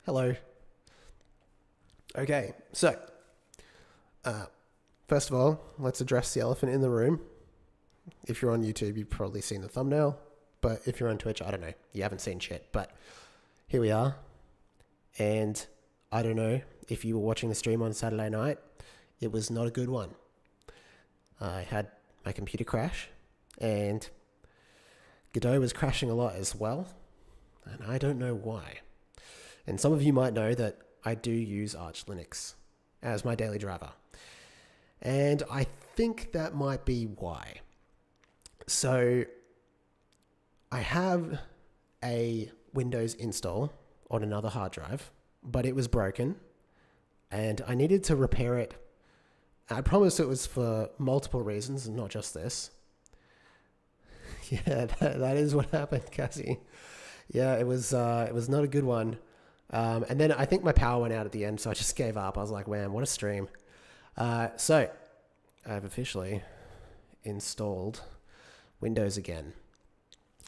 Hello. Okay, so first of all, let's address the elephant in the room. If you're on YouTube, you've probably seen the thumbnail, but if you're on Twitch, I don't know. You haven't seen shit, but here we are. And I don't know if you were watching the stream on Saturday night. It was not a good one. I had my computer crash, and Godot was crashing a lot as well, and I don't know why. And some of you might know that I do use Arch Linux as my daily driver. And I think that might be why. So I have a Windows install on another hard drive, but it was broken and I needed to repair it. I promised it was for multiple reasons and not just this. Yeah, that is what happened, Cassie. Yeah, it was not a good one. And then I think my power went out at the end, so I just gave up. I was like, man, what a stream. So I've officially installed Windows again,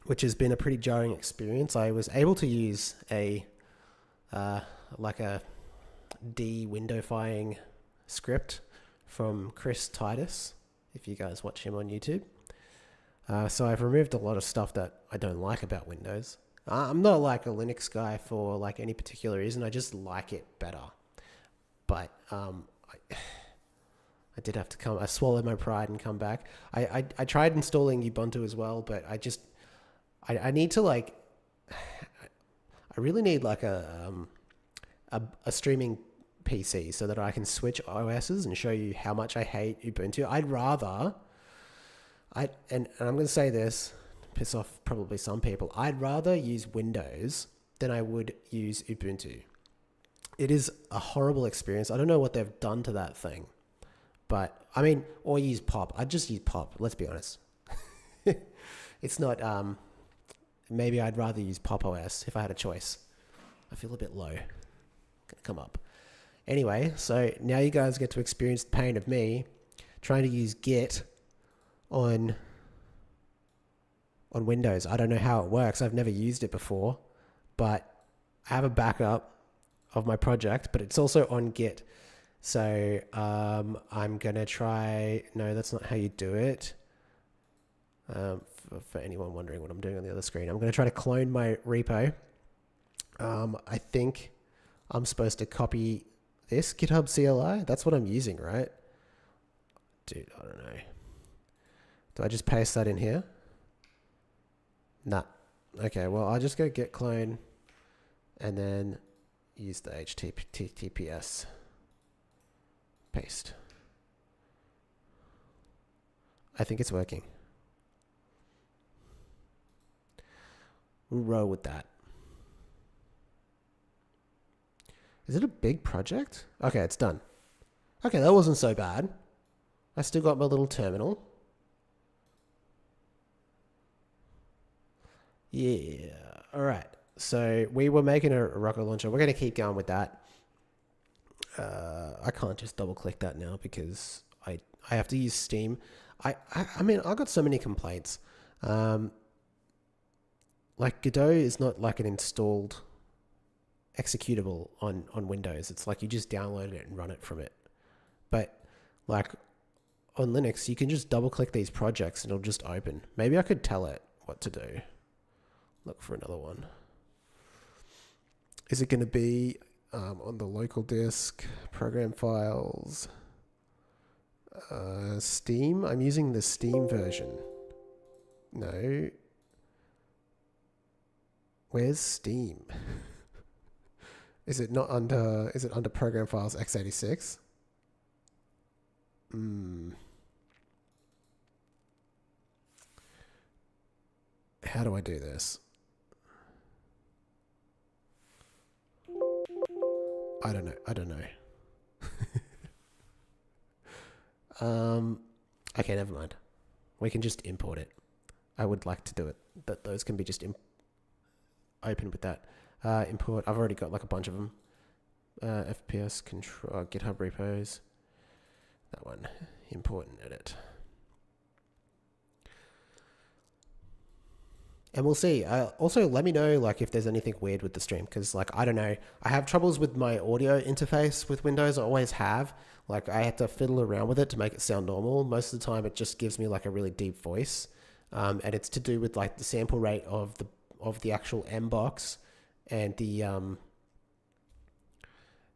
which has been a pretty jarring experience. I was able to use a de-windowifying script from Chris Titus, if you guys watch him on YouTube. So I've removed a lot of stuff that I don't like about Windows. I'm not like a Linux guy for like any particular reason. I just like it better. But I did have to come. I swallowed my pride and come back. I tried installing Ubuntu as well, but I need to like. I really need like a streaming PC so that I can switch OSes and show you how much I hate Ubuntu. And I'm going to say this. Piss off probably some people. I'd rather use Windows than I would use Ubuntu. It is a horrible experience. I don't know what they've done to that thing, but I mean, or use Pop. I'd just use Pop. Let's be honest. It's not. Maybe I'd rather use Pop OS if I had a choice. I feel a bit low. Gonna come up. Anyway, so now you guys get to experience the pain of me trying to use Git on Windows. I don't know how it works. I've never used it before, but I have a backup of my project, but it's also on Git. So I'm going to try... No, that's not how you do it. For anyone wondering what I'm doing on the other screen, I'm going to try to clone my repo. I think I'm supposed to copy this GitHub CLI. That's what I'm using, right? Dude, I don't know. Do I just paste that in here? Nah. Okay, well, I'll just go git clone and then use the HTTPS paste. I think it's working. We'll roll with that. Is it a big project? Okay, it's done. Okay, that wasn't so bad. I still got my little terminal. Yeah. All right. So we were making a rocket launcher. We're going to keep going with that. I can't just double click that now because I have to use Steam. I mean, I got so many complaints. Like Godot is not like an installed executable on Windows. It's like you just download it and run it from it. But like on Linux, you can just double click these projects and it'll just open. Maybe I could tell it what to do. Look for another one. Is it going to be on the local disk, program files, Steam? I'm using the Steam version. No. Where's Steam? Is it under program files x86? How do I do this? I don't know. Okay, never mind. We can just import it. I would like to do it. Those can be just open with that. Import. I've already got like a bunch of them. FPS control, GitHub repos. That one. Import and edit. And we'll see. Also, let me know like if there's anything weird with the stream, because like I don't know, I have troubles with my audio interface with Windows. I always have. Like I have to fiddle around with it to make it sound normal. Most of the time, it just gives me like a really deep voice, and it's to do with like the sample rate of the actual M box and the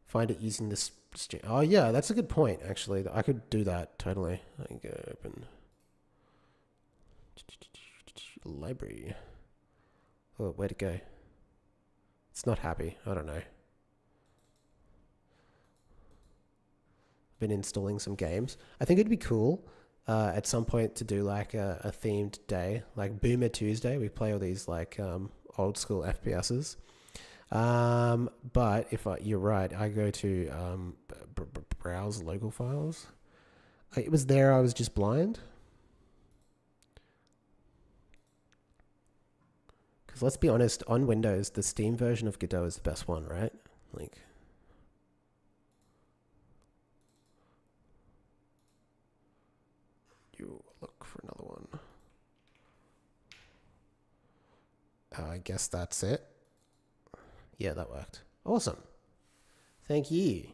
find it using this stream. Oh yeah, that's a good point. Actually, I could do that totally. I can go open library. Oh, where'd it go? It's not happy. I don't know. Been installing some games. I think it'd be cool at some point to do like a themed day, like Boomer Tuesday. We play all these like old school FPSs. But if you're right, I go to browse local files. It was there. I was just blind. Because let's be honest, on Windows, the Steam version of Godot is the best one, right? Like, you look for another one. I guess that's it. Yeah, that worked. Awesome. Thank you.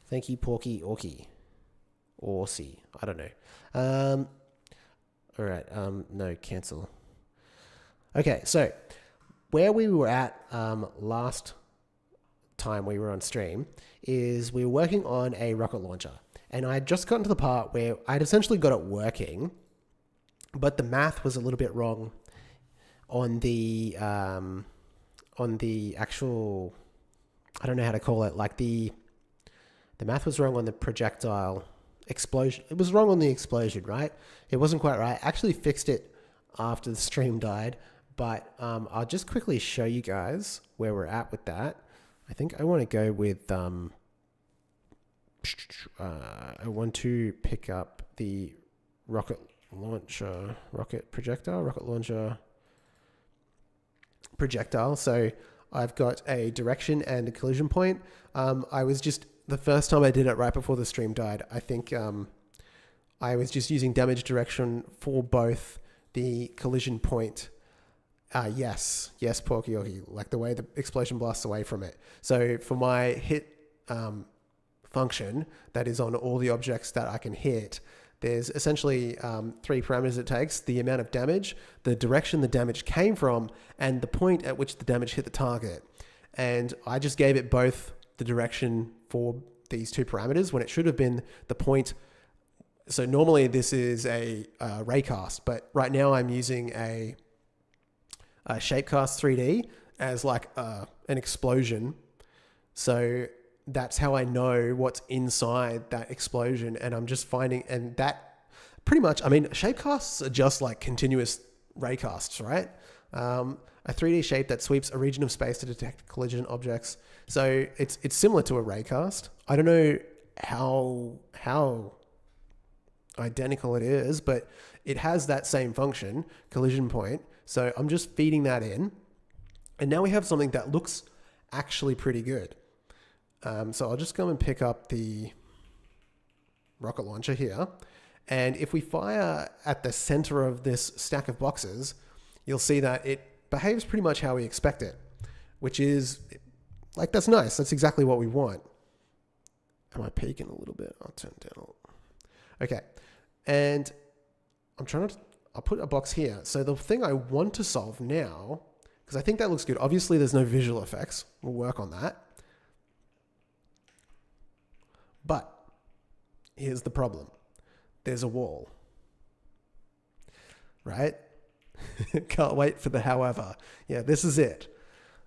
Thank you, Porky Orky. Orsi. I don't know. All right. No, cancel. Okay, so where we were at last time we were on stream is we were working on a rocket launcher. And I had just gotten to the part where I'd essentially got it working, but the math was a little bit wrong on the actual, I don't know how to call it, like the math was wrong on the projectile explosion. It was wrong on the explosion, right? It wasn't quite right. I actually fixed it after the stream died, but I'll just quickly show you guys where we're at with that. I think I want to go with, I want to pick up the rocket launcher, rocket launcher projectile. So I've got a direction and a collision point. I was just, the first time I did it right before the stream died, I think I was just using damage direction for both the collision point. Yes, Porky Orky, like the way the explosion blasts away from it. So for my hit function that is on all the objects that I can hit, there's essentially 3 parameters it takes: the amount of damage, the direction the damage came from, and the point at which the damage hit the target. And I just gave it both the direction for these 2 parameters when it should have been the point. So normally this is a raycast, but right now I'm using a shapecast 3D as like an explosion. So that's how I know what's inside that explosion. And I'm just finding, and that pretty much, I mean, shapecasts are just like continuous raycasts, right? A 3D shape that sweeps a region of space to detect collision objects. So it's similar to a raycast. I don't know how identical it is, but it has that same function, collision point. So I'm just feeding that in. And now we have something that looks actually pretty good. So I'll just go and pick up the rocket launcher here. And if we fire at the center of this stack of boxes, you'll see that it behaves pretty much how we expect it, which is like, that's nice. That's exactly what we want. Am I peaking a little bit? I'll turn it down. Okay. And I'll put a box here. So the thing I want to solve now, because I think that looks good. Obviously there's no visual effects. We'll work on that. But here's the problem. There's a wall, right? Can't wait for the however. Yeah, this is it.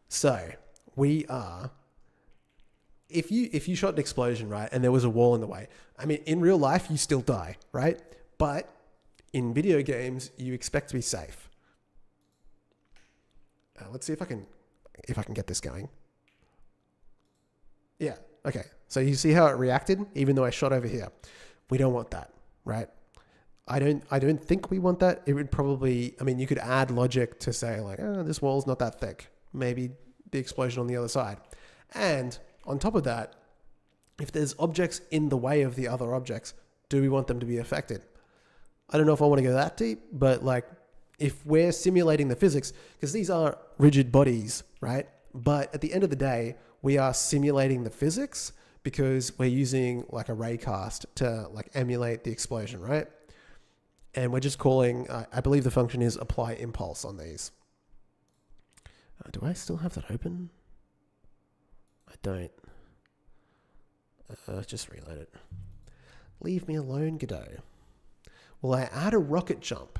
So we are, if you shot an explosion, right, and there was a wall in the way, I mean, in real life, you still die, right? But in video games, you expect to be safe. Let's see if I can get this going. Yeah, okay. So you see how it reacted, even though I shot over here. We don't want that, right? I don't think we want that. It would probably, I mean, you could add logic to say like, oh, this wall's not that thick. Maybe the explosion on the other side. And on top of that, if there's objects in the way of the other objects, do we want them to be affected? I don't know if I want to go that deep, but like, if we're simulating the physics, because these are rigid bodies, right? But at the end of the day, we are simulating the physics because we're using like a raycast to like emulate the explosion, right? And we're just calling, I believe the function is apply impulse on these. Do I still have that open? I don't. Just reload it. Leave me alone, Godot. Will I add a rocket jump?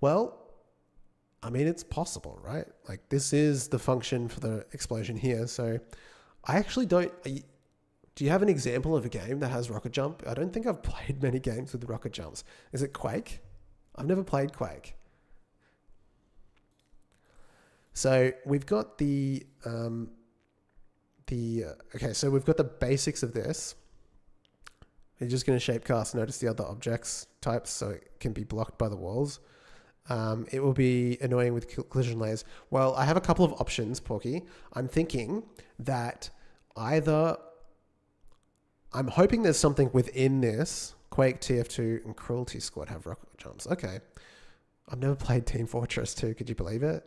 Well, I mean, it's possible, right? Like this is the function for the explosion here. So I actually don't... Do you have an example of a game that has rocket jump? I don't think I've played many games with rocket jumps. Is it Quake? I've never played Quake. So we've got okay, so we've got the basics of this. We're just going to shapecast, notice the other objects types so it can be blocked by the walls. It will be annoying with collision layers. Well, I have a couple of options, Porky. I'm thinking that either... I'm hoping there's something within this. Quake, TF2, and Cruelty Squad have rocket jumps. Okay. I've never played Team Fortress 2. Could you believe it?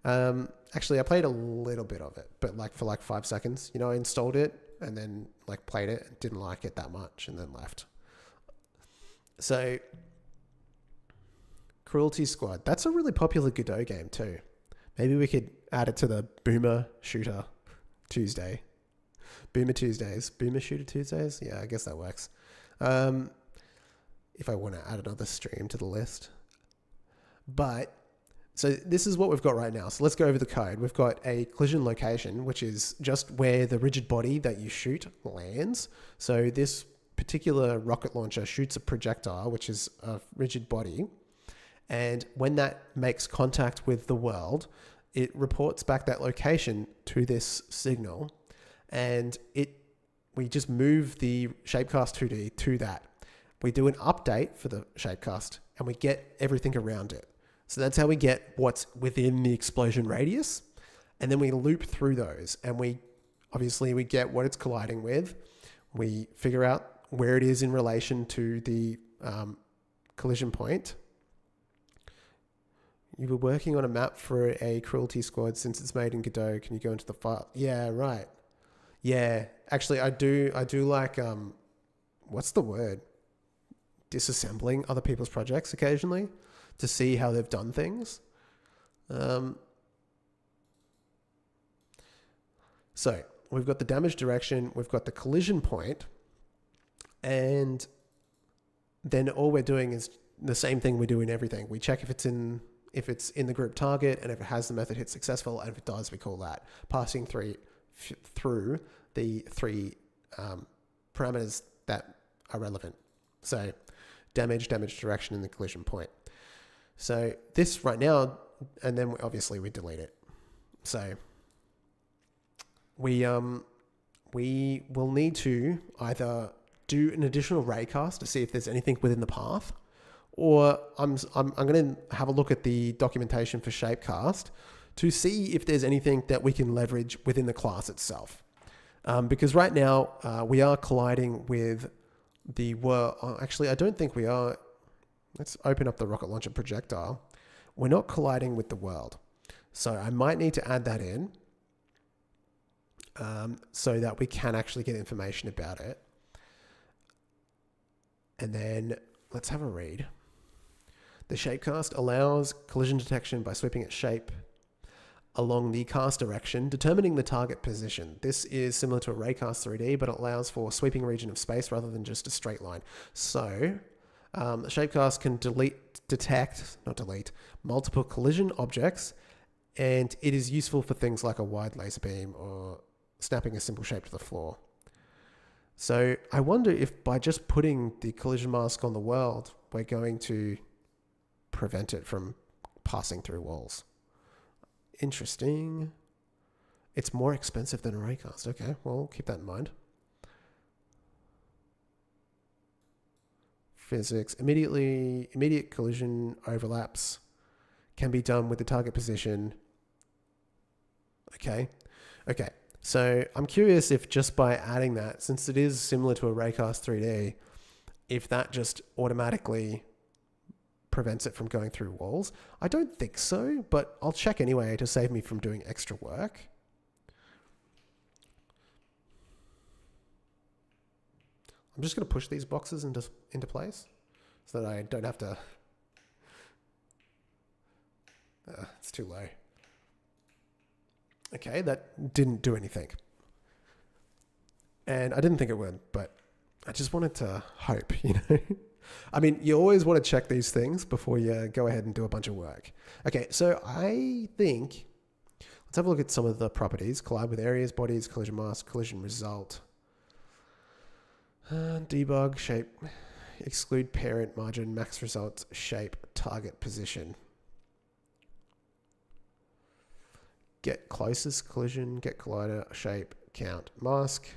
Actually, I played a little bit of it, but like for like 5 seconds. You know, I installed it and then like played it and didn't like it that much and then left. So, Cruelty Squad. That's a really popular Godot game too. Maybe we could add it to the Boomer Shooter Tuesday. Boomer Tuesdays. Boomer Shooter Tuesdays? Yeah, I guess that works. If I want to add another stream to the list. But, so this is what we've got right now. So let's go over the code. We've got a collision location, which is just where the rigid body that you shoot lands. So this particular rocket launcher shoots a projectile, which is a rigid body. And when that makes contact with the world, it reports back that location to this signal. And we just move the shapecast 2D to that. We do an update for the shapecast and we get everything around it. So that's how we get what's within the explosion radius. And then we loop through those and we get what it's colliding with. We figure out where it is in relation to the collision point. You were working on a map for a Cruelty Squad since it's made in Godot. Can you go into the file? Yeah, right. Yeah, actually, I do like, what's the word? Disassembling other people's projects occasionally to see how they've done things. So we've got the damage direction, we've got the collision point, and then all we're doing is the same thing we do in everything. We check if it's in the group target, and if it has the method hit successful, and if it does, we call that passing through the three parameters that are relevant. So damage direction, and the collision point. So this right now, and then obviously we delete it. So we will need to either do an additional raycast to see if there's anything within the path, or I'm going to have a look at the documentation for shapecast to see if there's anything that we can leverage within the class itself. Because right now we are colliding with the world. Actually, I don't think we are. Let's open up the rocket launcher projectile. We're not colliding with the world. So I might need to add that in so that we can actually get information about it. And then let's have a read. The shapecast allows collision detection by sweeping its shape along the cast direction, determining the target position. This is similar to a raycast 3D, but it allows for a sweeping region of space rather than just a straight line. So the shapecast can detect multiple collision objects, and it is useful for things like a wide laser beam or snapping a simple shape to the floor. So I wonder if by just putting the collision mask on the world, we're going to prevent it from passing through walls. Interesting. It's more expensive than a raycast. Okay, well, keep that in mind. Physics. Immediate collision overlaps can be done with the target position. Okay. So I'm curious if just by adding that, since it is similar to a raycast 3D, if that just automatically prevents it from going through walls. I don't think so, but I'll check anyway to save me from doing extra work. I'm just going to push these boxes into place so that I don't have to... it's too low. Okay, that didn't do anything. And I didn't think it would, but I just wanted to hope, I mean, you always want to check these things before you go ahead and do a bunch of work. Okay, so I think, let's have a look at some of the properties. Collide with areas, bodies, collision mask, collision result. Debug, shape, exclude parent, margin, max results, shape, target position. Get closest collision, get collider, shape, count, mask.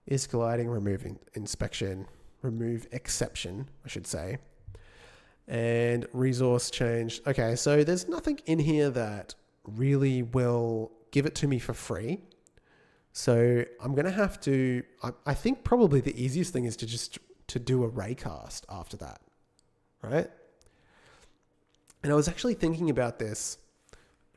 Is colliding, removing inspection, remove exception, I should say. And resource change. Okay, so there's nothing in here that really will give it to me for free. So I'm going to have to, I think probably the easiest thing is to do a raycast after that, right? And I was actually thinking about this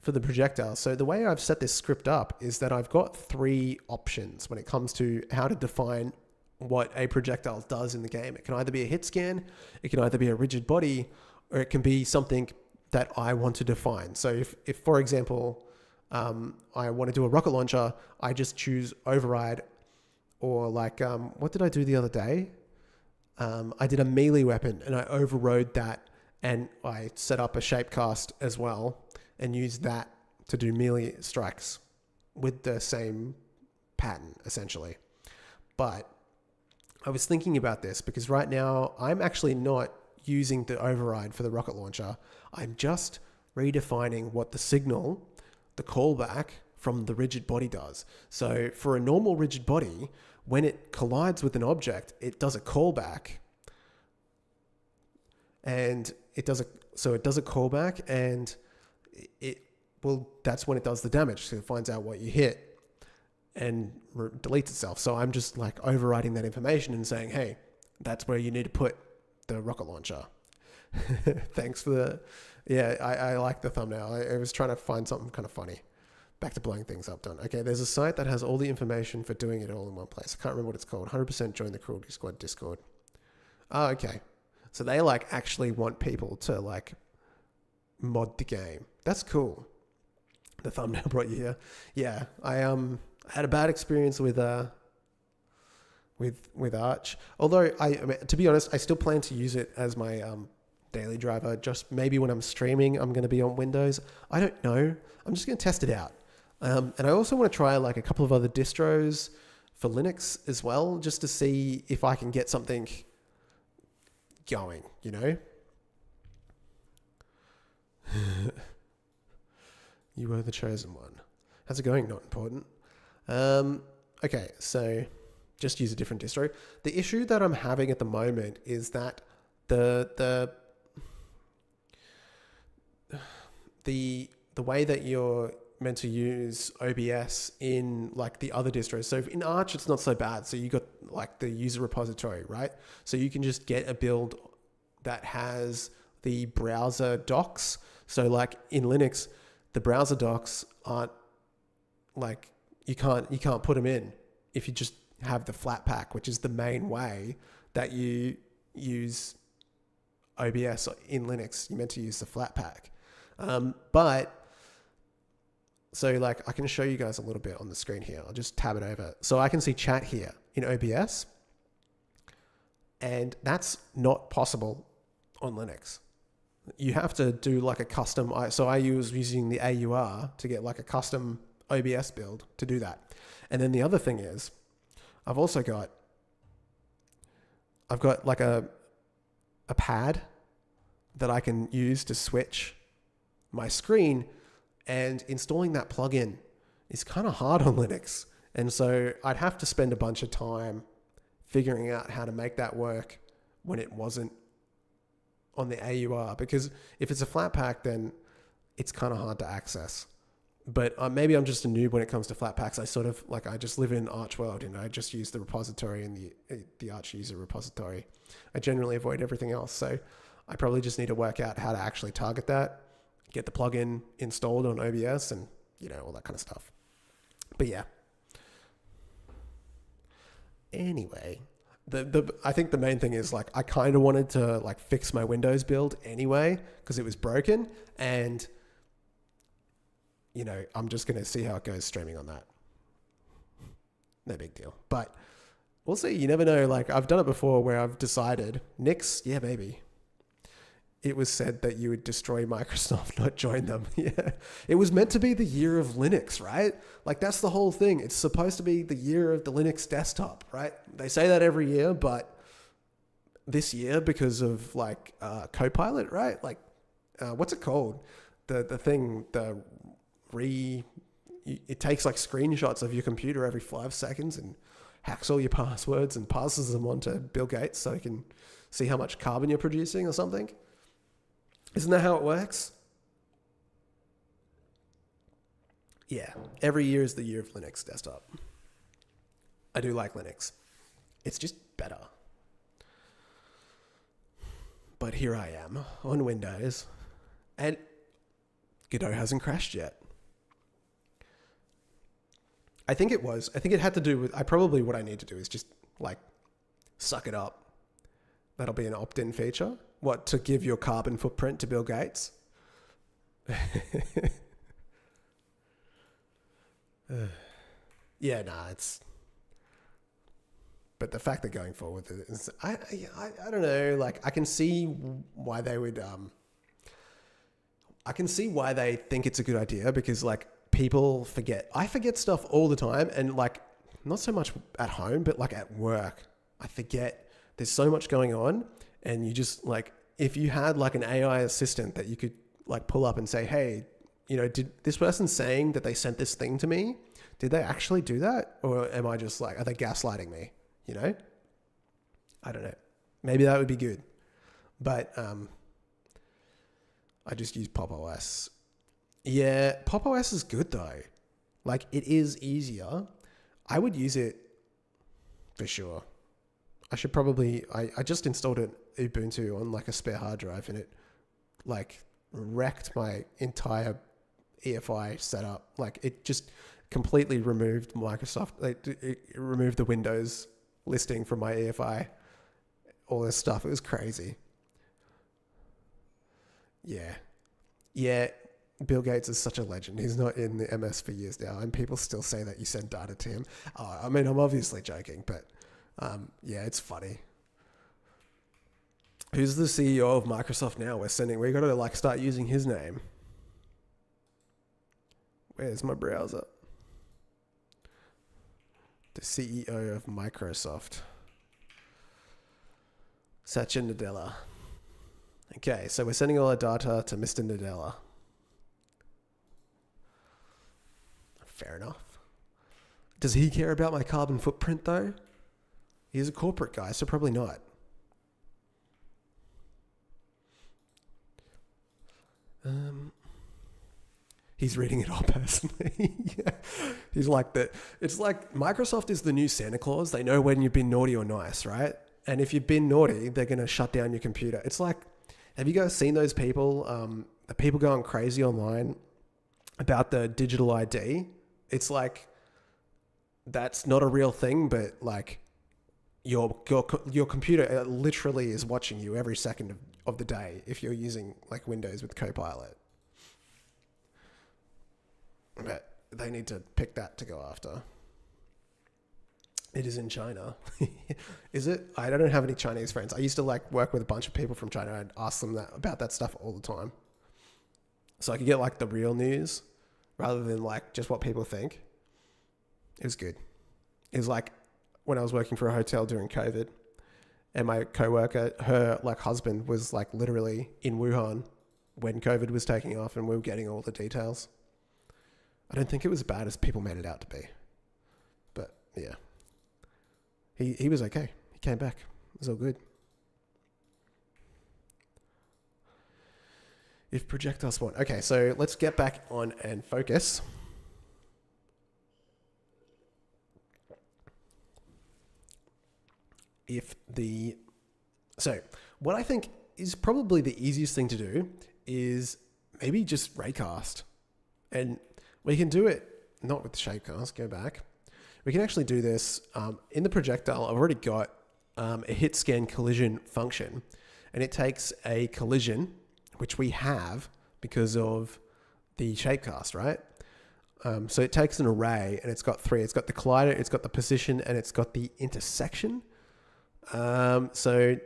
for the projectile. So the way I've set this script up is that I've got 3 options when it comes to how to define what a projectile does in the game. It can either be a hit scan, it can either be a rigid body, or it can be something that I want to define. So if for example, I want to do a rocket launcher, I just choose override, or like, what did I do the other day? I did a melee weapon and I overrode that, and I set up a shape cast as well and used that to do melee strikes with the same pattern essentially. But I was thinking about this because right now I'm actually not using the override for the rocket launcher. I'm just redefining what the signal, the callback from the rigid body does. So for a normal rigid body, when it collides with an object, it does a callback, and it does a callback, and that's when it does the damage. So it finds out what you hit and deletes itself. So I'm just like overriding that information and saying, hey, that's where you need to put the rocket launcher. Thanks for I like the thumbnail. I was trying to find something kind of funny. Back to blowing things up, done. Okay, there's a site that has all the information for doing it all in one place. I can't remember what it's called. 100% join the Cruelty Squad Discord. Oh, okay. So they like actually want people to like mod the game. That's cool. The thumbnail brought you here. Yeah, I had a bad experience with Arch. Although I mean, to be honest, I still plan to use it as my daily driver. Just maybe when I'm streaming, I'm going to be on Windows. I don't know. I'm just going to test it out. And I also want to try like a couple of other distros for Linux as well, just to see if I can get something going, You were the chosen one. How's it going? Not important. Okay, so just use a different distro. The issue that I'm having at the moment is that the way that you're meant to use OBS in like the other distros. So in Arch, it's not so bad. So you got like the user repository, right? So you can just get a build that has the browser docs. So like in Linux, the browser docs aren't like, you can't put them in if you just have the Flatpak, which is the main way that you use OBS in Linux. You're meant to use the Flatpak. But so like I can show you guys a little bit on the screen here. I'll just tab it over. So I can see chat here in OBS, and that's not possible on Linux. You have to do like a custom. So I was using the AUR to get like a custom OBS build to do that. And then the other thing is I've got like a pad that I can use to switch my screen, and installing that plugin is kind of hard on Linux. And so I'd have to spend a bunch of time figuring out how to make that work when it wasn't on the AUR, because if it's a Flatpak, then it's kind of hard to access. But maybe I'm just a noob when it comes to Flatpaks. I just live in Arch world, I just use the repository and the Arch user repository. I generally avoid everything else. So I probably just need to work out how to actually target that, get the plugin installed on OBS, and all that kind of stuff. But yeah. Anyway, I think the main thing is like I kind of wanted to like fix my Windows build anyway because it was broken, and I'm just gonna see how it goes streaming on that. No big deal, but we'll see. You never know. Like I've done it before where I've decided Nix, yeah, maybe. It was said that you would destroy Microsoft, not join them. Yeah. It was meant to be the year of Linux, right? Like that's the whole thing. It's supposed to be the year of the Linux desktop, right? They say that every year, but this year, because of like Copilot, right? Like, what's it called? The thing, it takes like screenshots of your computer every 5 seconds and hacks all your passwords and passes them on to Bill Gates so he can see how much carbon you're producing or something. Isn't that how it works? Yeah, every year is the year of Linux desktop. I do like Linux. It's just better. But here I am on Windows, and Godot hasn't crashed yet. I think it had to do with, what I need to do is just like suck it up. That'll be an opt-in feature. What, to give your carbon footprint to Bill Gates? Yeah, nah, but the fact that going forward with it is, I don't know, like I can see why they would, I can see why they think it's a good idea because like people forget. I forget stuff all the time, and like not so much at home, but like at work, I forget there's so much going on. And you just like, if you had like an AI assistant that you could like pull up and say, hey, did this person saying that they sent this thing to me, did they actually do that? Or am I just like, are they gaslighting me? I don't know. Maybe that would be good. But I just use Pop OS. Yeah, Pop OS is good though. Like it is easier. I would use it for sure. I should probably, I just installed it Ubuntu on like a spare hard drive, and it like wrecked my entire EFI setup. Like it just completely removed Microsoft, it removed the Windows listing from my EFI, all this stuff. It was crazy. Yeah. Yeah. Bill Gates is such a legend. He's not in the MS for years now, and people still say that you send data to him. I mean, I'm obviously joking, but yeah, it's funny. Who's the CEO of Microsoft now? We got to like start using his name. Where's my browser? The CEO of Microsoft. Satya Nadella. Okay, so we're sending all our data to Mr. Nadella. Fair enough. Does he care about my carbon footprint though? He's a corporate guy, so probably not. He's reading it all personally. Yeah. He's like that. It's like Microsoft is the new Santa Claus. They know when you've been naughty or nice, right? And if you've been naughty, they're going to shut down your computer. It's like, have you guys seen those people, the people going crazy online about the digital ID? It's like, that's not a real thing, but like your computer literally is watching you every second of the day if you're using like Windows with Copilot. But they need to pick that to go after. It is in China. Is it? I don't have any Chinese friends. I used to like work with a bunch of people from China. I'd ask them about that stuff all the time. So I could get like the real news rather than like just what people think. It was good. It was like when I was working for a hotel during COVID, and my coworker, her like husband was like literally in Wuhan when COVID was taking off, and we were getting all the details. I don't think it was as bad as people made it out to be. But yeah. He was okay. He came back. It was all good. If projectile spawn. Okay, so let's get back on and focus. So what I think is probably the easiest thing to do is maybe just raycast. And we can do it, not with the shapecast, go back. We can actually do this in the projectile. I've already got a hit scan collision function, and it takes a collision, which we have because of the shapecast, right? So it takes an array, and it's got three. It's got the collider, it's got the position, and it's got the intersection. So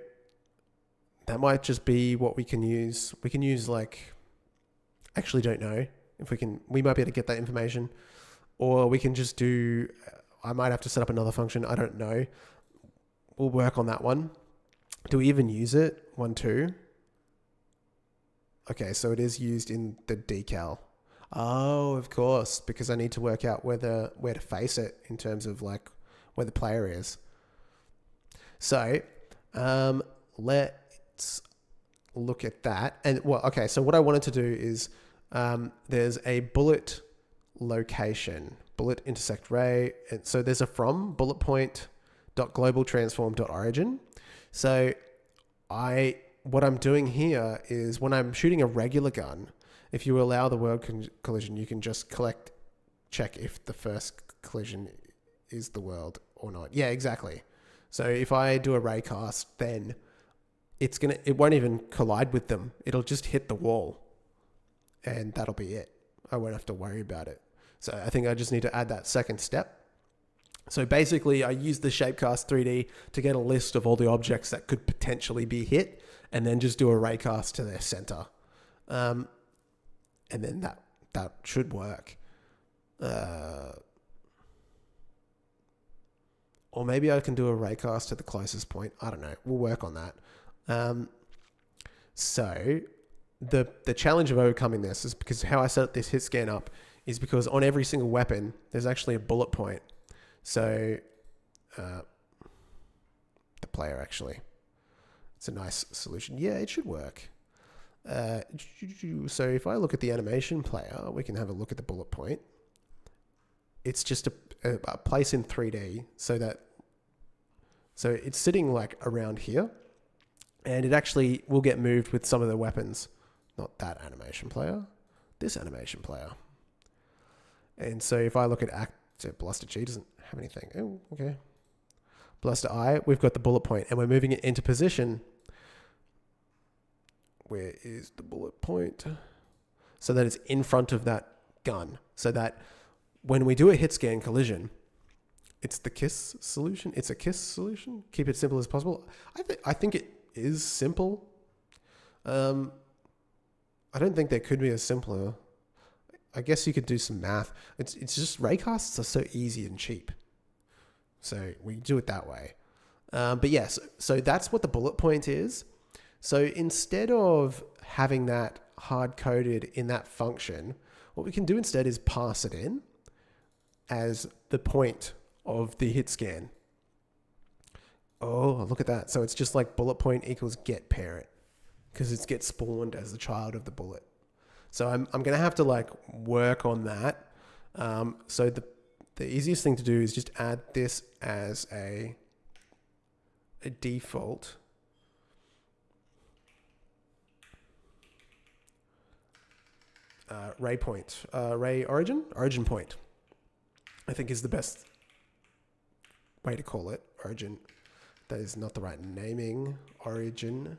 that might just be what we can use. We can use like, actually don't know if we might be able to get that information, or we can just do, I might have to set up another function. I don't know. We'll work on that one. Do we even use it? 1, 2. Okay, so it is used in the decal. Oh, of course, because I need to work out where to face it in terms of like where the player is. So let's look at that. And well, okay, so what I wanted to do is there's a bullet location, bullet intersect ray. And so there's a from bullet point dot global transform dot origin. So what I'm doing here is when I'm shooting a regular gun, if you allow the world collision, you can just check if the first collision is the world or not. Yeah, exactly. So if I do a raycast, then it won't even collide with them. It'll just hit the wall, and that'll be it. I won't have to worry about it. So I think I just need to add that second step. So basically, I use the Shapecast 3D to get a list of all the objects that could potentially be hit, and then just do a raycast to their center. And then that should work. Or maybe I can do a raycast to the closest point. I don't know. We'll work on that. So the challenge of overcoming this is because how I set this hit scan up is because on every single weapon, there's actually a bullet point. So the player actually, it's a nice solution. Yeah, it should work. So if I look at the animation player, we can have a look at the bullet point. It's just a place in 3D so it's sitting like around here, and it actually will get moved with some of the weapons. Not that animation player, this animation player. And so if I look at Bluster G doesn't have anything. Oh, okay. Bluster I, we've got the bullet point, and we're moving it into position. Where is the bullet point? So that it's in front of that gun. So that when we do a hit scan collision, it's the KISS solution. It's a KISS solution. Keep it simple as possible. I think it is simple. I don't think there could be a simpler. I guess you could do some math. It's just raycasts are so easy and cheap. So we do it that way. But yes, so that's what the bullet point is. So instead of having that hard-coded in that function, what we can do instead is pass it in as the point of the hit scan. Oh, look at that. So it's just like bullet point equals get parent, because it gets spawned as the child of the bullet. So I'm going to have to like work on that. So the easiest thing to do is just add this as a default. Ray point, ray origin point, I think is the best way to call it. Origin, that is not the right naming. Origin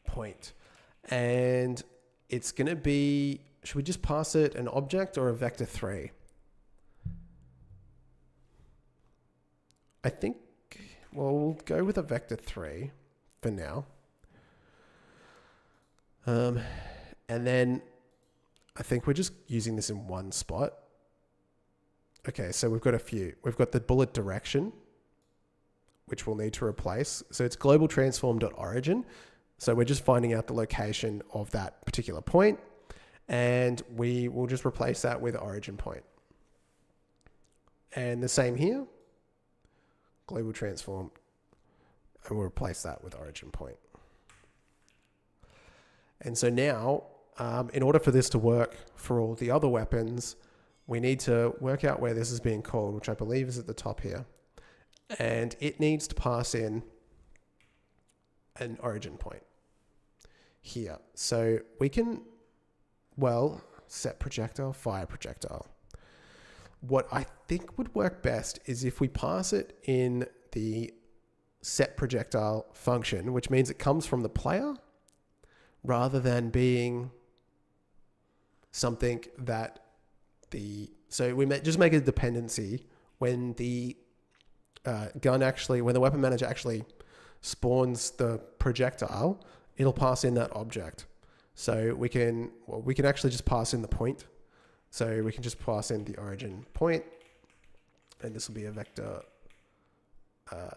point. And it's going to be, should we just pass it an object or a vector 3? I think, well, we'll go with a vector 3 for now. And then I think we're just using this in one spot. Okay, so we've got a few. We've got the bullet direction, which we'll need to replace. So it's global transform.origin. So we're just finding out the location of that particular point, and we will just replace that with origin point. And the same here, global transform, and we'll replace that with origin point. And so now, in order for this to work for all the other weapons, we need to work out where this is being called, which I believe is at the top here. And it needs to pass in an origin point. here. So we can, well, set projectile, fire projectile. What I think would work best is if we pass it in the set projectile function, which means it comes from the player rather than being something that so we just make a dependency when the when the weapon manager actually spawns the projectile, it'll pass in that object. So we can actually just pass in the point. So we can just pass in the origin point, and this will be a vector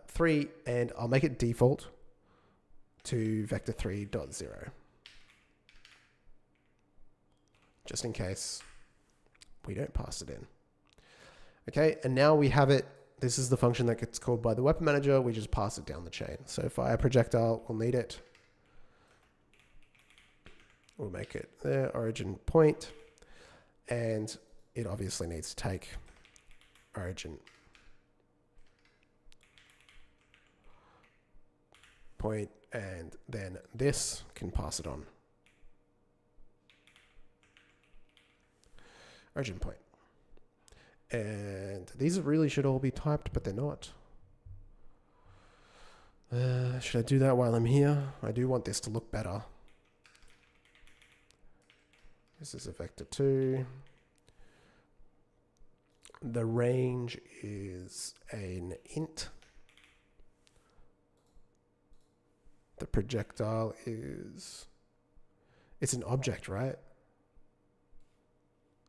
3, and I'll make it default to vector 3.0, just in case we don't pass it in. Okay, and now we have it. This is the function that gets called by the weapon manager. We just pass it down the chain. So fire projectile, we'll need it. We'll make it the origin point, and it obviously needs to take origin point, and then this can pass it on. Origin point. And these really should all be typed, but they're not. Should I do that while I'm here? I do want this to look better. This is a vector 2. The range is an int. The projectile is, it's an object, right?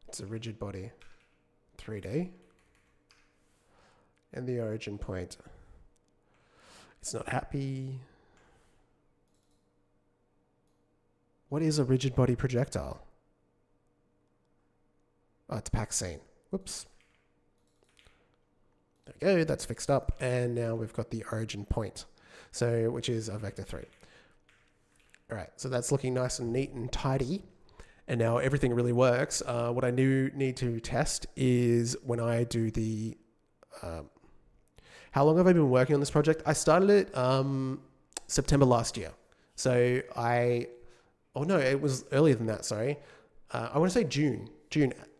It's a rigid body, 3D. And the origin point, it's not happy. What is a rigid body projectile? Oh, it's pack scene. Whoops. There we go, that's fixed up. And now we've got the origin point, so which is a vector 3. All right, so that's looking nice and neat and tidy. And now everything really works. What I need to test is when I do the... how long have I been working on this project? I started it September last year. So oh no, it was earlier than that, sorry. I want to say June.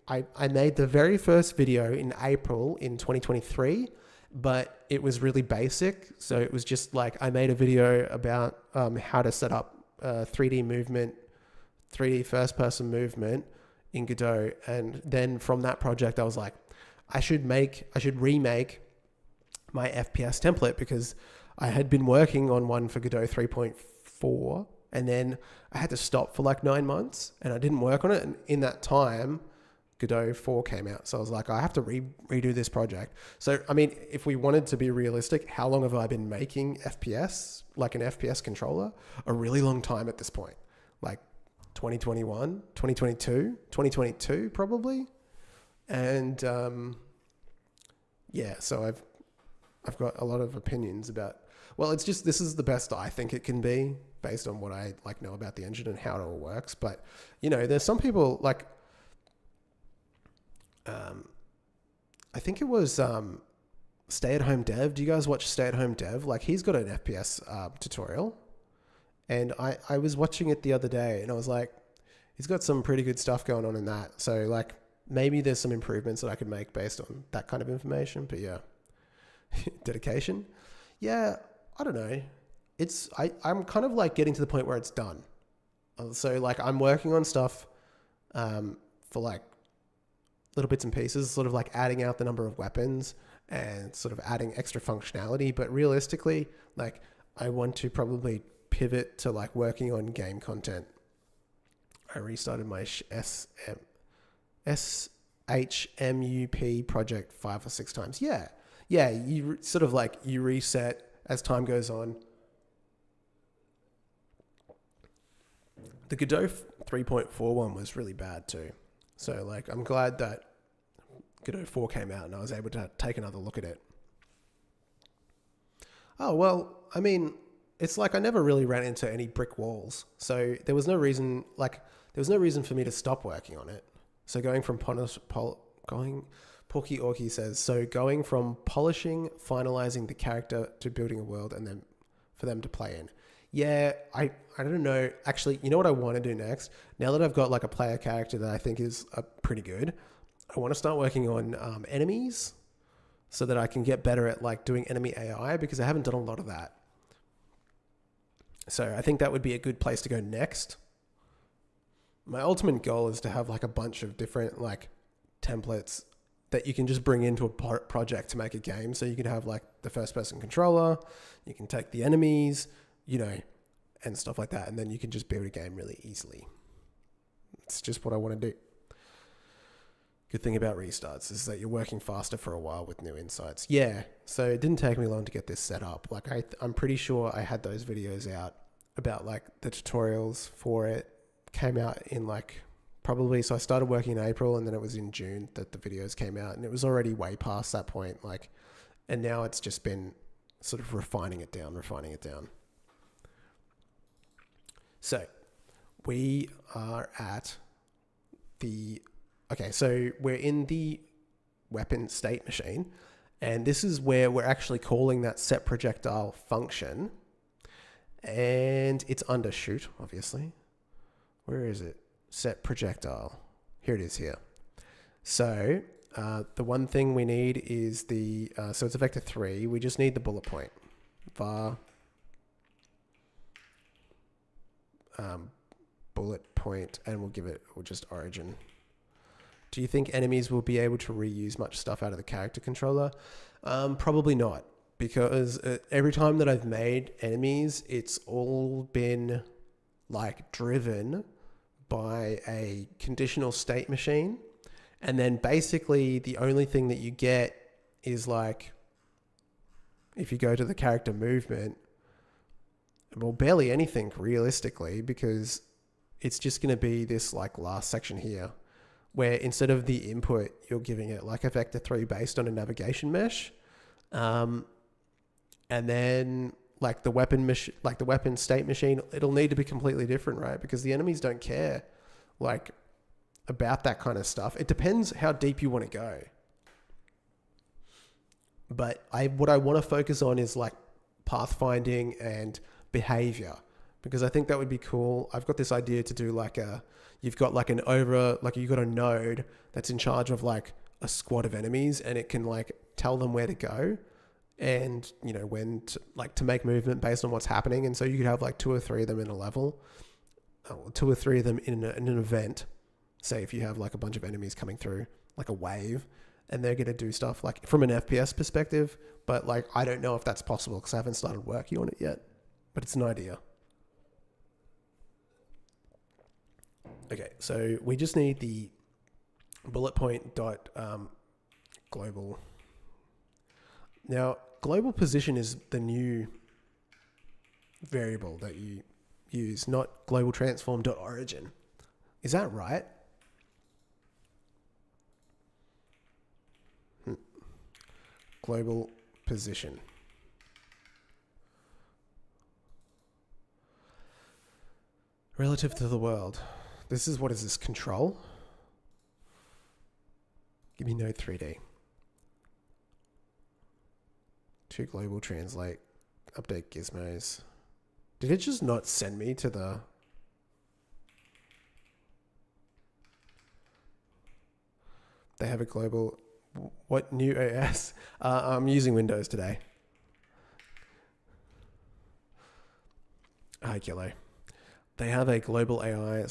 I made the very first video in April in 2023, but it was really basic. So it was just like, I made a video about how to set up 3D movement, 3D first person movement in Godot. And then from that project, I was like, I should remake my FPS template, because I had been working on one for Godot 3.4, and then I had to stop for like 9 months and I didn't work on it. And in that time, Godot 4 came out. So I was like, I have to redo this project. So, I mean, if we wanted to be realistic, how long have I been making FPS, like an FPS controller? A really long time at this point, like 2021, 2022 probably. And yeah, so I've got a lot of opinions about, well, it's just, this is the best I think it can be based on what I like know about the engine and how it all works. But, you know, there's some people like, I think it was Stay at Home Dev. Do you guys watch Stay at Home Dev? Like, he's got an FPS tutorial, and I was watching it the other day, and I was like, he's got some pretty good stuff going on in that. So like, maybe there's some improvements that I could make based on that kind of information. But yeah, dedication. Yeah, I don't know. I'm kind of like getting to the point where it's done. So like, I'm working on stuff for like little bits and pieces, sort of like adding out the number of weapons and sort of adding extra functionality. But realistically, like, I want to probably pivot to like working on game content. I restarted my SHMUP project 5 or 6 times. Yeah. You sort of like, you reset as time goes on. The Godot 3.4 one was really bad too. So like, I'm glad that Godot 4 came out and I was able to take another look at it. Oh, well, I mean, it's like I never really ran into any brick walls. So there was no reason for me to stop working on it. So going from Porky Orky says, so going from polishing, finalizing the character to building a world and then for them to play in. Yeah, I don't know. Actually, you know what I want to do next? Now that I've got like a player character that I think is pretty good, I want to start working on enemies so that I can get better at like doing enemy AI, because I haven't done a lot of that. So I think that would be a good place to go next. My ultimate goal is to have like a bunch of different like templates that you can just bring into a project to make a game. So you can have like the first person controller, you can take the enemies, you know, and stuff like that. And then you can just build a game really easily. It's just what I want to do. Good thing about restarts is that you're working faster for a while with new insights. Yeah, so it didn't take me long to get this set up. Like I'm pretty sure I had those videos out about like the tutorials for it. Came out in like probably, so I started working in April and then it was in June that the videos came out, and it was already way past that point. Like, and now it's just been sort of refining it down. So we are at okay, so we're in the weapon state machine, and this is where we're actually calling that set projectile function, and it's under shoot, obviously. Where is it? Set projectile. Here it is here. So the one thing we need is the, so it's a vector 3. We just need the bullet point. Var bullet point, and we'll give it, we'll just origin. Do you think enemies will be able to reuse much stuff out of the character controller? Probably not, because every time that I've made enemies, it's all been like driven by a conditional state machine. And then basically the only thing that you get is like, if you go to the character movement, well, barely anything realistically, because it's just going to be this like last section here, where instead of the input, you're giving it like a vector 3 based on a navigation mesh. And then like the weapon state machine, it'll need to be completely different, right? Because the enemies don't care like about that kind of stuff. It depends how deep you want to go. But what I want to focus on is like pathfinding and behavior, because I think that would be cool. I've got this idea to do like you've got like you've got a node that's in charge of like a squad of enemies, and it can like tell them where to go and, you know, when to make movement based on what's happening. And so you could have like 2 or 3 of them in a level, 2 or 3 of them in an event. Say if you have like a bunch of enemies coming through like a wave, and they're going to do stuff like from an FPS perspective, but like I don't know if that's possible because I haven't started working on it yet, but it's an idea. Okay, so we just need the bullet point dot global. Now, global position is the new variable that you use, not global transform dot origin. Is that right? Global position. Relative to the world. This is, what is this, control? Give me node 3D. To global translate, update gizmos. Did it just not send me to the... They have a global... What new OS? I'm using Windows today. Hi, Kilo. They have a global AI,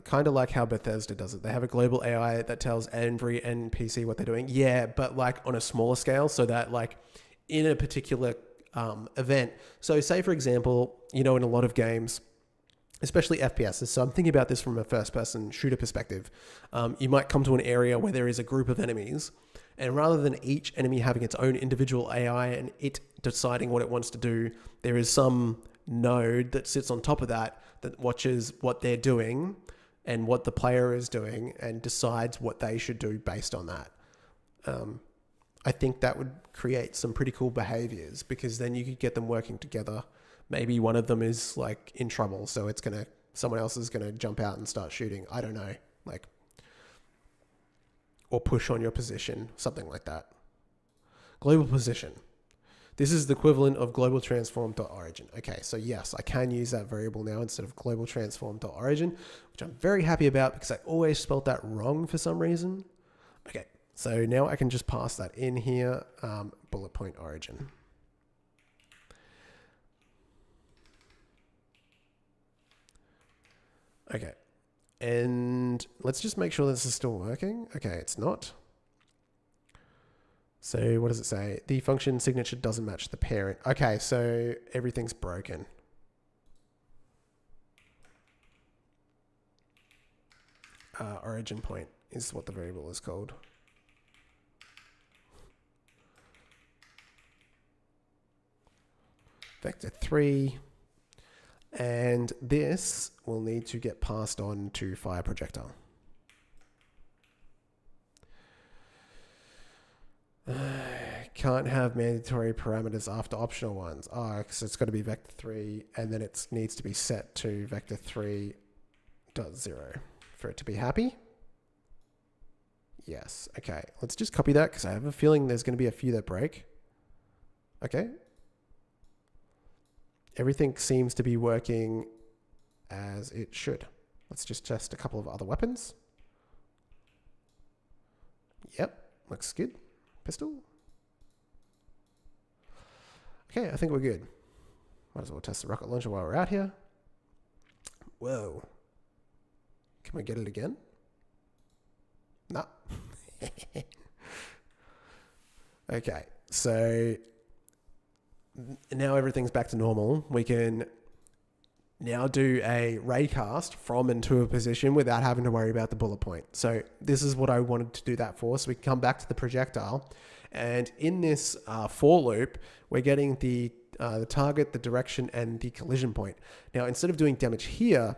kind of like how Bethesda does it. They have a global AI that tells every NPC what they're doing. Yeah, but like on a smaller scale, so that like in a particular event. So say, for example, you know, in a lot of games, especially FPSs, so I'm thinking about this from a first-person shooter perspective, you might come to an area where there is a group of enemies, and rather than each enemy having its own individual AI and it deciding what it wants to do, there is some node that sits on top of that watches what they're doing and what the player is doing and decides what they should do based on that. I think that would create some pretty cool behaviors, because then you could get them working together. Maybe one of them is like in trouble, so someone else is gonna jump out and start shooting. I don't know, like, or push on your position, something like that. Global position. This is the equivalent of global transform.origin. Okay, so yes, I can use that variable now instead of global transform.origin, which I'm very happy about because I always spelled that wrong for some reason. Okay, so now I can just pass that in here, bullet point origin. Okay, and let's just make sure this is still working. Okay, it's not. So what does it say? The function signature doesn't match the parent. Okay, so everything's broken. Origin point is what the variable is called. Vector 3. And this will need to get passed on to fire projectile. Can't have mandatory parameters after optional ones. Oh, so it's got to be vector 3, and then it needs to be set to vector 3.0 for it to be happy. Yes. Okay. Let's just copy that because I have a feeling there's going to be a few that break. Okay. Everything seems to be working as it should. Let's just test a couple of other weapons. Yep. Looks good. Pistol. Okay, I think we're good. Might as well test the rocket launcher while we're out here. Whoa. Can we get it again? No. Okay, so now everything's back to normal. We can now do a raycast from and to a position without having to worry about the bullet point. So this is what I wanted to do that for. So we can come back to the projectile. And in this for loop, we're getting the target, the direction, and the collision point. Now, instead of doing damage here,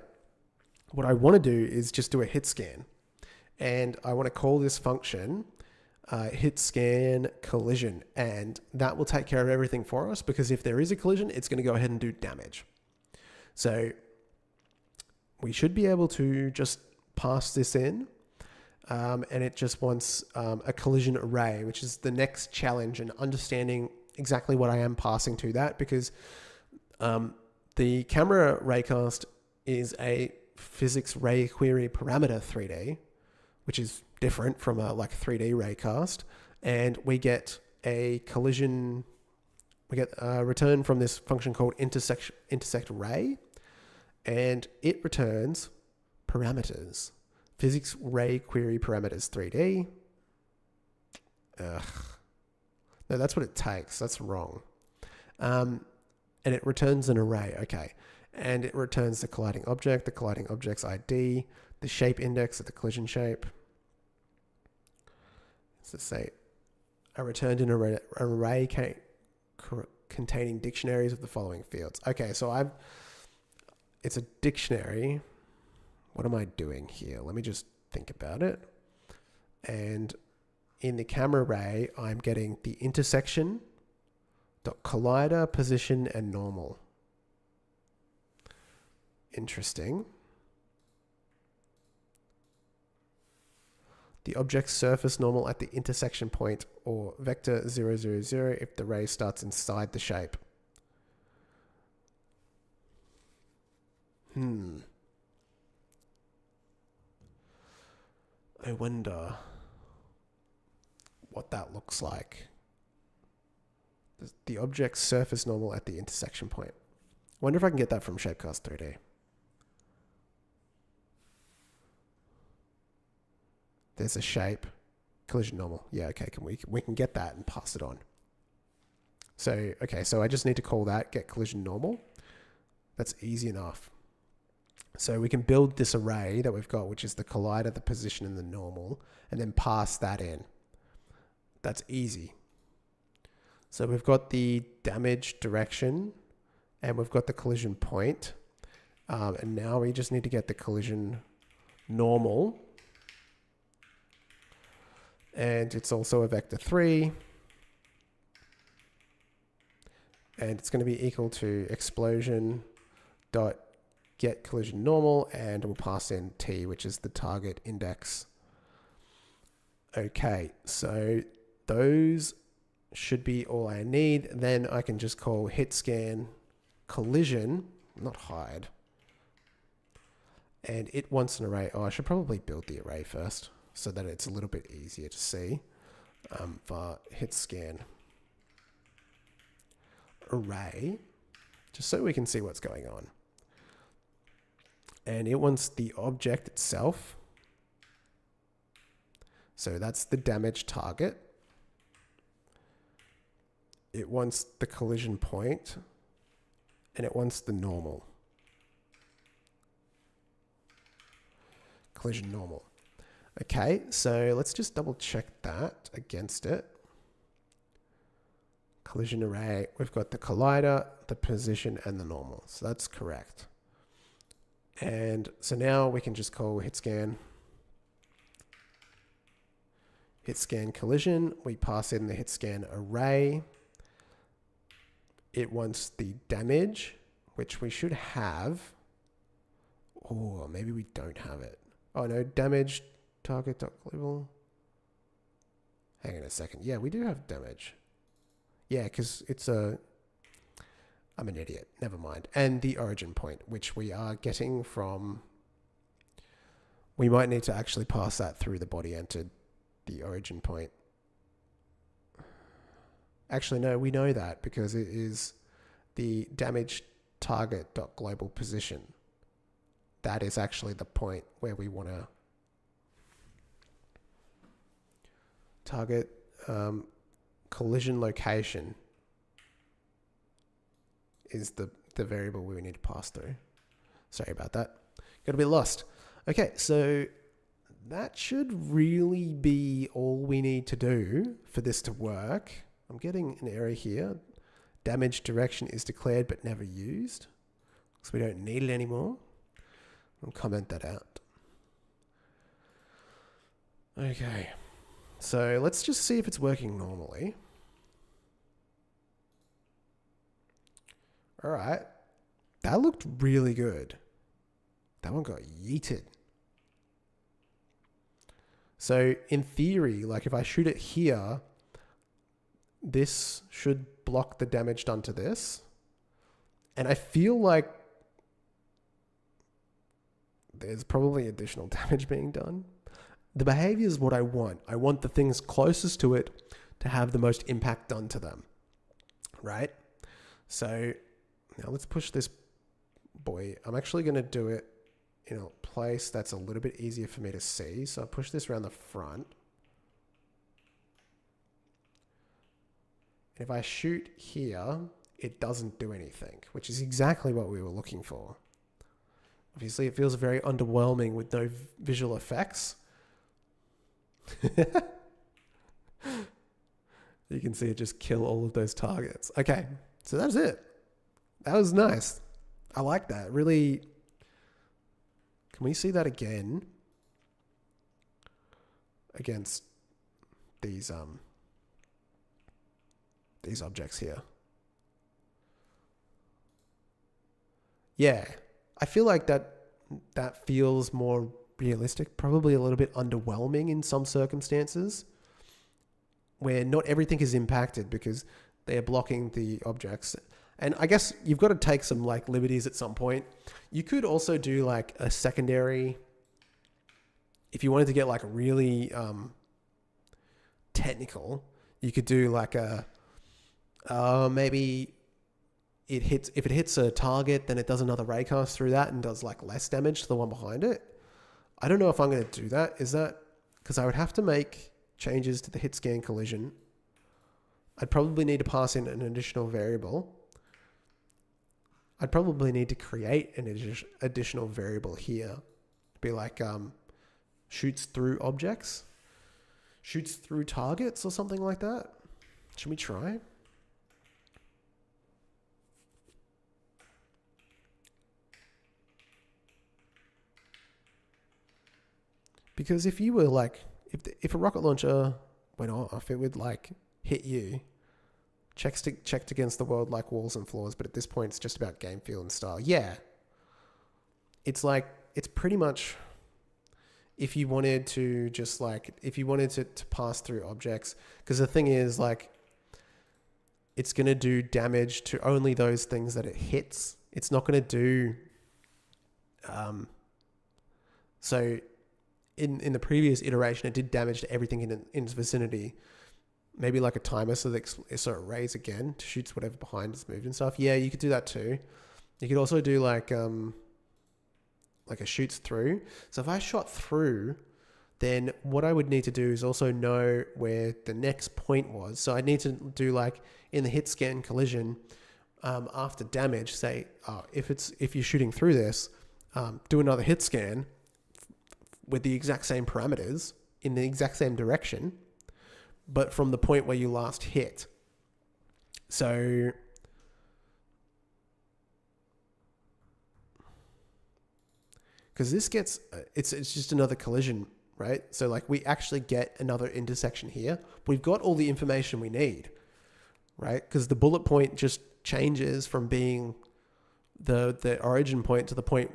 what I want to do is just do a hit scan. And I want to call this function hit scan collision. And that will take care of everything for us, because if there is a collision, it's going to go ahead and do damage. So we should be able to just pass this in. And it just wants a collision array, which is the next challenge in understanding exactly what I am passing to that, because the camera raycast is a physics ray query parameter 3D, which is different from a like 3D raycast, and we get a collision. We get a return from this function called intersect ray, and it returns parameters. Physics ray query parameters 3D. Ugh. No, that's what it takes. That's wrong. And it returns an array. Okay. And it returns the colliding object, the colliding object's ID, the shape index of the collision shape. So say I returned an array containing dictionaries of the following fields. Okay, so it's a dictionary. What am I doing here? Let me just think about it. And in the camera array, I'm getting the intersection, dot collider, position, and normal. Interesting. The object's surface normal at the intersection point, or vector 0, 0, 0 if the ray starts inside the shape. I wonder what that looks like. The object's surface normal at the intersection point. I wonder if I can get that from Shapecast 3D. There's a shape, collision normal. Yeah, okay, we can get that and pass it on. So, okay, so I just need to call that get collision normal. That's easy enough. So we can build this array that we've got, which is the collider, the position, and the normal, and then pass that in. That's easy. So we've got the damage direction, and we've got the collision point. And now we just need to get the collision normal. And it's also a vector 3. And it's going to be equal to explosion dot get collision normal, and we'll pass in t, which is the target index. Okay, so those should be all I need. Then I can just call hit scan collision, not hide. And it wants an array. Oh, I should probably build the array first so that it's a little bit easier to see. Var hit scan array, just so we can see what's going on. And it wants the object itself. So that's the damage target. It wants the collision point, and it wants the normal. Collision normal. Okay, so let's just double check that against it. Collision array, we've got the collider, the position, and the normal. So that's correct. And so now we can just call hit scan collision. We pass in the hit scan array. It wants the damage, which we should have. Oh, maybe we don't have it. Oh no, damage target.global. Hang on a second. Yeah, we do have damage. Yeah, because it's a... I'm an idiot. Never mind. And the origin point, which we are getting from... We might need to actually pass that through the body entered, the origin point. Actually, no, we know that because it is the damage target.global position. That is actually the point where we want to target collision location is the variable we need to pass through. Sorry about that. Got a bit lost. Okay, so that should really be all we need to do for this to work. I'm getting an error here. Damage direction is declared but never used. So we don't need it anymore. I'll comment that out. Okay, so let's just see if it's working normally. All right, that looked really good. That one got yeeted. So in theory, like if I shoot it here, this should block the damage done to this. And I feel like there's probably additional damage being done. The behavior is what I want. I want the things closest to it to have the most impact done to them, right? So now let's push this boy. I'm actually going to do it in a place that's a little bit easier for me to see. So I push this around the front. And if I shoot here, it doesn't do anything, which is exactly what we were looking for. Obviously, it feels very underwhelming with no visual effects. You can see it just kill all of those targets. Okay, so that's it. That was nice. I like that. Really, can we see that again against these objects here? Yeah, I feel like that feels more realistic, probably a little bit underwhelming in some circumstances where not everything is impacted because they are blocking the objects. And I guess you've got to take some like liberties at some point. You could also do like a secondary, if you wanted to get like really technical, you could do like a, maybe if it hits a target, then it does another raycast through that and does like less damage to the one behind it. I don't know if I'm going to do that. Is that because I would have to make changes to the hit scan collision. I'd probably need to pass in an additional variable. I'd probably need to create an additional variable here. Be like shoots through objects, shoots through targets or something like that. Should we try? Because if you were like, if a rocket launcher went off, it would like hit you. Checked against the world like walls and floors, but at this point it's just about game feel and style. Yeah. It's like, it's pretty much, if you wanted to just like, if you wanted to pass through objects, because the thing is like, it's going to do damage to only those things that it hits. It's not going to do... so in the previous iteration, it did damage to everything in its vicinity. Maybe like a timer so that it rays again to shoots whatever behind it's moved and stuff. Yeah, you could do that too. You could also do like a shoots through. So if I shot through, then what I would need to do is also know where the next point was. So I need to do like in the hit scan collision, after damage, say, if you're shooting through this, do another hit scan with the exact same parameters in the exact same direction, but from the point where you last hit. So because this gets, it's just another collision, right? So like we actually get another intersection here. We've got all the information we need, right? Because the bullet point just changes from being the origin point to the point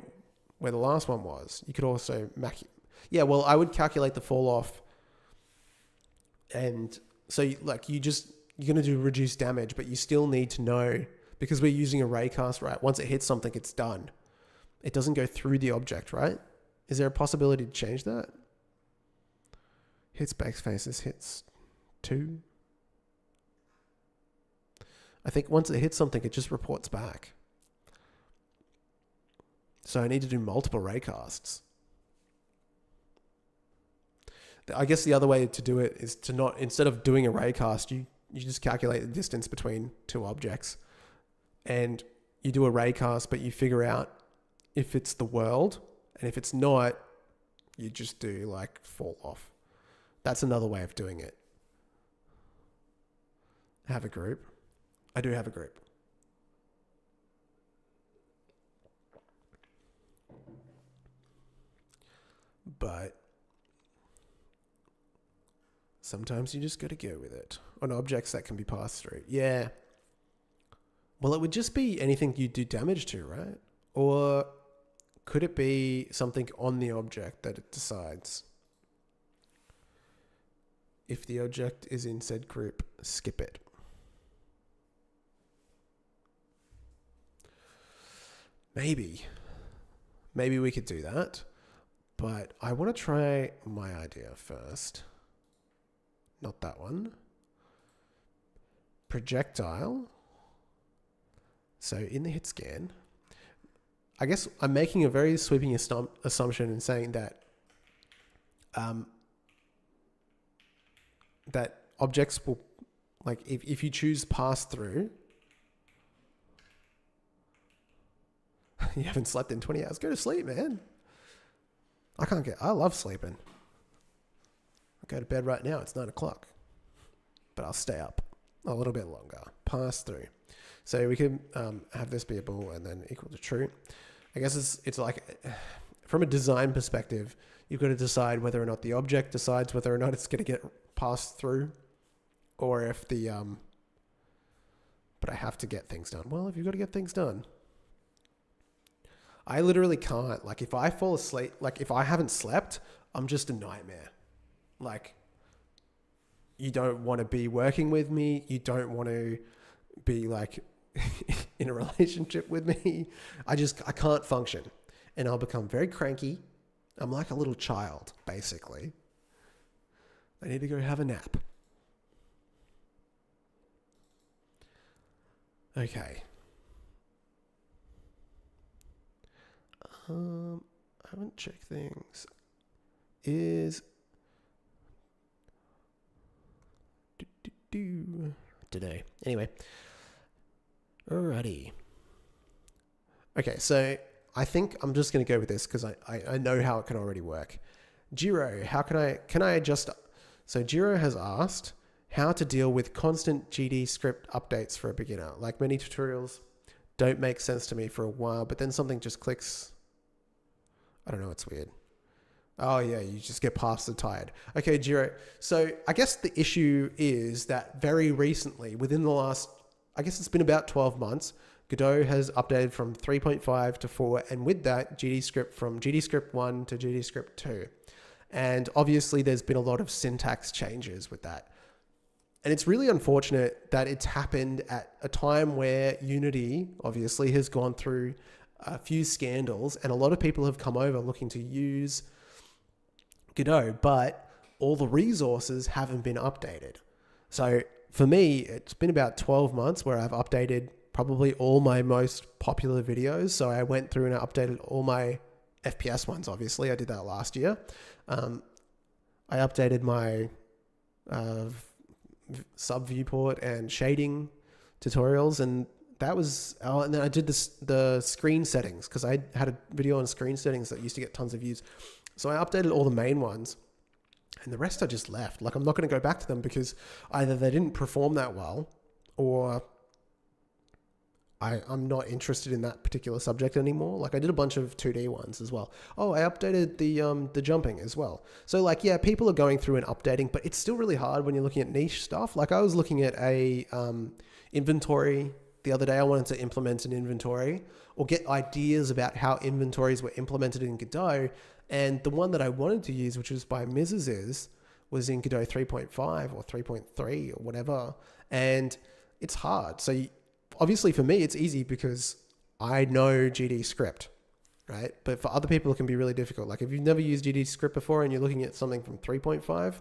where the last one was. You could also I would calculate the fall off. And so you're going to do reduced damage, but you still need to know, because we're using a raycast, right? Once it hits something, it's done. It doesn't go through the object, right? Is there a possibility to change that? Hits backspaces, hits 2. I think once it hits something, it just reports back. So I need to do multiple raycasts. I guess the other way to do it is to not, instead of doing a raycast, you just calculate the distance between two objects, and you do a raycast, but you figure out if it's the world, and if it's not, you just do like fall off. That's another way of doing it. Have a group. I do have a group. But sometimes you just got to go with it on objects that can be passed through. Yeah. Well, it would just be anything you do damage to, right? Or could it be something on the object that it decides? If the object is in said group, skip it. Maybe we could do that. But I want to try my idea first. Not that one. Projectile. So in the hit scan, I guess I'm making a very sweeping assumption in saying that that objects will, like if you choose pass through, you haven't slept in 20 hours, go to sleep, man. I love sleeping. I go to bed right now, it's 9 o'clock. But I'll stay up a little bit longer. Pass through. So we can have this be a bool and then equal to true. I guess it's like, from a design perspective, you've got to decide whether or not the object decides whether or not it's going to get passed through, or if the, but I have to get things done. Well, if you've got to get things done, I literally can't. Like if I fall asleep, like if I haven't slept, I'm just a nightmare. Like you don't want to be working with me. You don't want to be like in a relationship with me. I can't function, and I'll become very cranky. I'm like a little child, basically. I need to go have a nap. Okay. I haven't checked things. Today. Anyway. Alrighty. Okay, so I think I'm just going to go with this because I know how it can already work. Jiro, can I adjust? So Jiro has asked how to deal with constant GD script updates for a beginner. Like many tutorials don't make sense to me for a while, but then something just clicks. I don't know, it's weird. Oh yeah, you just get past the tired. Okay, Jiro. So I guess the issue is that very recently, within the last, I guess it's been about 12 months, Godot has updated from 3.5 to 4, and with that, GDScript from GDScript 1 to GDScript 2. And obviously there's been a lot of syntax changes with that. And it's really unfortunate that it's happened at a time where Unity obviously has gone through a few scandals, and a lot of people have come over looking to use Godot, but all the resources haven't been updated. So for me, it's been about 12 months where I've updated probably all my most popular videos. So I went through and I updated all my FPS ones, obviously. I did that last year. I updated my sub viewport and shading tutorials, and that was, and then I did the screen settings, because I had a video on screen settings that used to get tons of views. So I updated all the main ones, and the rest I just left. Like, I'm not going to go back to them because either they didn't perform that well, or I'm not interested in that particular subject anymore. Like, I did a bunch of 2D ones as well. Oh, I updated the jumping as well. So like, yeah, people are going through and updating, but it's still really hard when you're looking at niche stuff. Like, I was looking at a inventory the other day. I wanted to implement an inventory or get ideas about how inventories were implemented in Godot. And the one that I wanted to use, which was by OSes, was in Godot 3.5 or 3.3 or whatever. And it's hard. So obviously for me, it's easy because I know GD script, right? But for other people, it can be really difficult. Like, if you've never used GD script before and you're looking at something from 3.5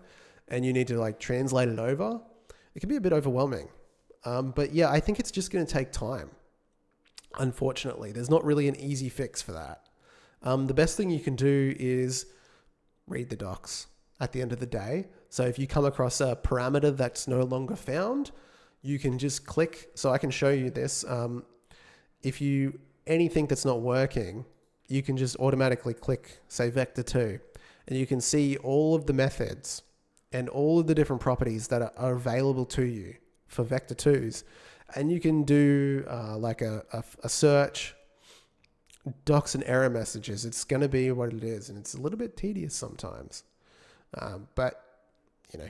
and you need to like translate it over, it can be a bit overwhelming. But yeah, I think it's just going to take time. Unfortunately, there's not really an easy fix for that. The best thing you can do is read the docs at the end of the day. So if you come across a parameter that's no longer found, you can just click. So I can show you this. If anything that's not working, you can just automatically click, say, vector 2, and you can see all of the methods and all of the different properties that are available to you for vector 2s. And you can do like a search, docs and error messages. It's going to be what it is, and it's a little bit tedious sometimes. But, you know,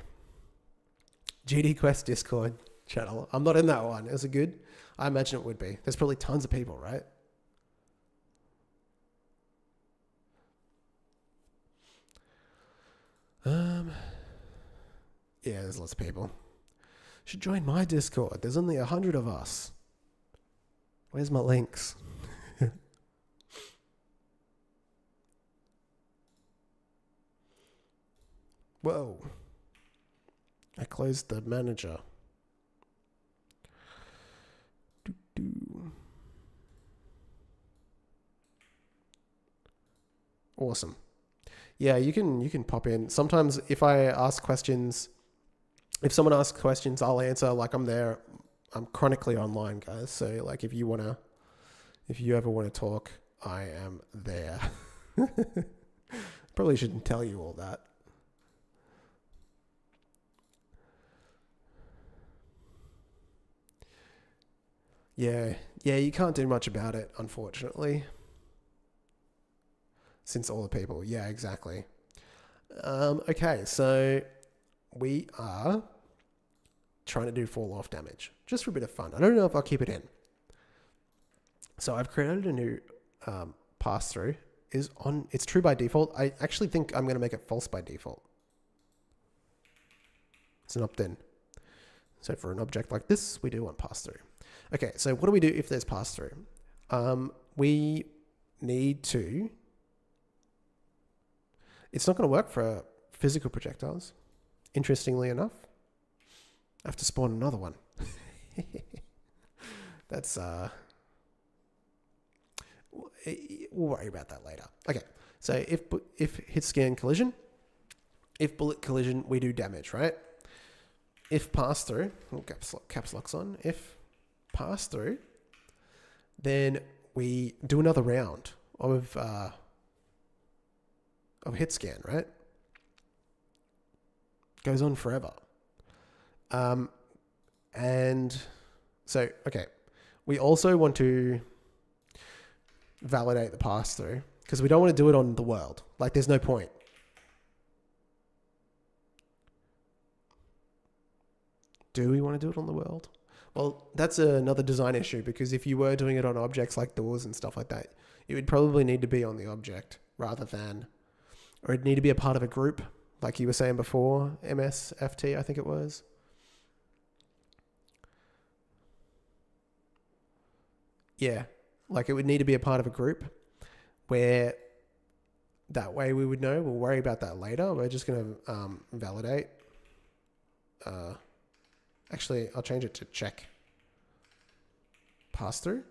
GD Quest Discord channel. I'm not in that one. Is it good? I imagine it would be. There's probably tons of people, right? Yeah, there's lots of people. Should join my Discord. There's only 100 of us. Where's my links? Whoa. I closed the manager. Awesome. Yeah, you can pop in. Sometimes if I ask questions, if someone asks questions, I'll answer. Like, I'm there. I'm chronically online, guys. So like, if you ever want to talk, I am there. Probably shouldn't tell you all that. Yeah, you can't do much about it, unfortunately. Since all the people. Yeah, exactly. Okay, so we are trying to do fall off damage just for a bit of fun. I don't know if I'll keep it in. So I've created a new pass through. It's true by default. I actually think I'm going to make it false by default. It's an opt-in. So for an object like this, we do want pass through. Okay, so what do we do if there's pass through? We need to. It's not going to work for physical projectiles. Interestingly enough, I have to spawn another one. That's we'll worry about that later. Okay, so if hit scan collision, if bullet collision, we do damage, right? If pass through, caps locks on. If pass through, then we do another round of hit scan, right? Goes on forever. And so, okay, we also want to validate the pass through because we don't want to do it on the world. Like, there's no point. Do we want to do it on the world? Well, that's another design issue because if you were doing it on objects like doors and stuff like that, it would probably need to be on the object rather than, or it'd need to be a part of a group, like you were saying before, MSFT, I think it was. Yeah, like it would need to be a part of a group where that way we would know. We'll worry about that later. We're just going to validate. Actually, I'll change it to check pass through.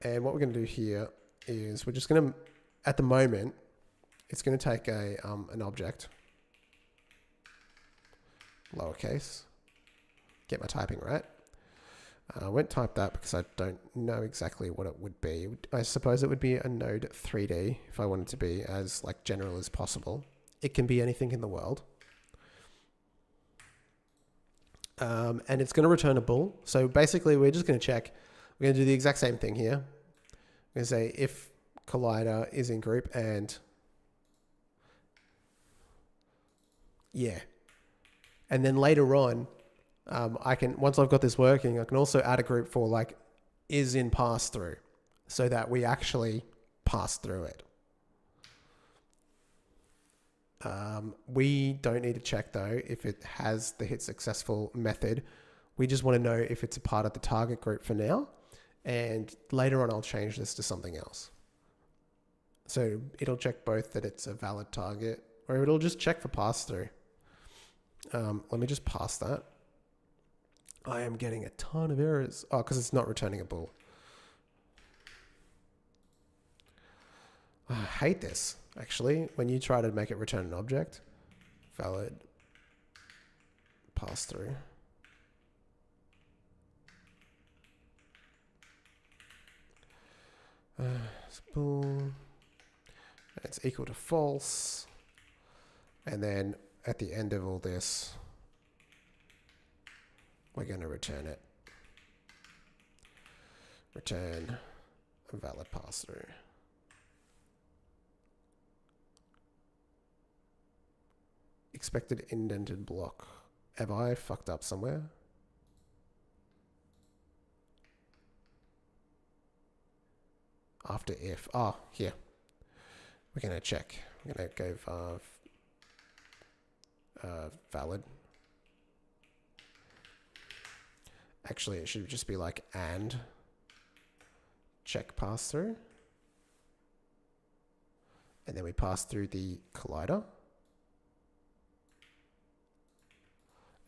And what we're going to do here is we're just going to, at the moment, it's going to take an object, lowercase, get my typing right. I won't type that because I don't know exactly what it would be. I suppose it would be a node 3D if I wanted to be as like general as possible. It can be anything in the world. And it's going to return a bool. So basically we're just going to check. We're going to do the exact same thing here. We're going to say if collider is in group and yeah. And then later on, once I've got this working, I can also add a group for like is in pass through so that we actually pass through it. We don't need to check though if it has the hit successful method. We just want to know if it's a part of the target group for now. And later on, I'll change this to something else. So it'll check both that it's a valid target or it'll just check for pass through. Let me just pass that. I am getting a ton of errors. Oh, because it's not returning a bool. I hate this, actually. When you try to make it return an object, valid, pass through. It's bool. It's equal to false. And then at the end of all this, we're going to return it. Return a valid pass through. Expected indented block. Have I fucked up somewhere? After if. Oh, here. We're going to check. We're going to go valid. Actually, it should just be like and check pass through. And then we pass through the collider.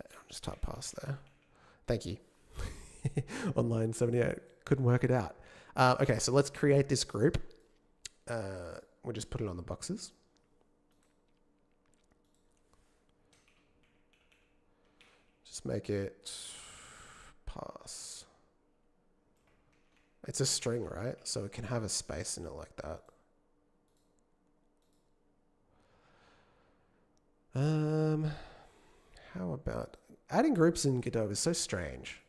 I'll just type pass there. Thank you. On line 78. Couldn't work it out. Okay, so let's create this group. We'll just put it on the boxes. Just make it pass. It's a string, right? So it can have a space in it like that. How about adding groups in Godot is so strange.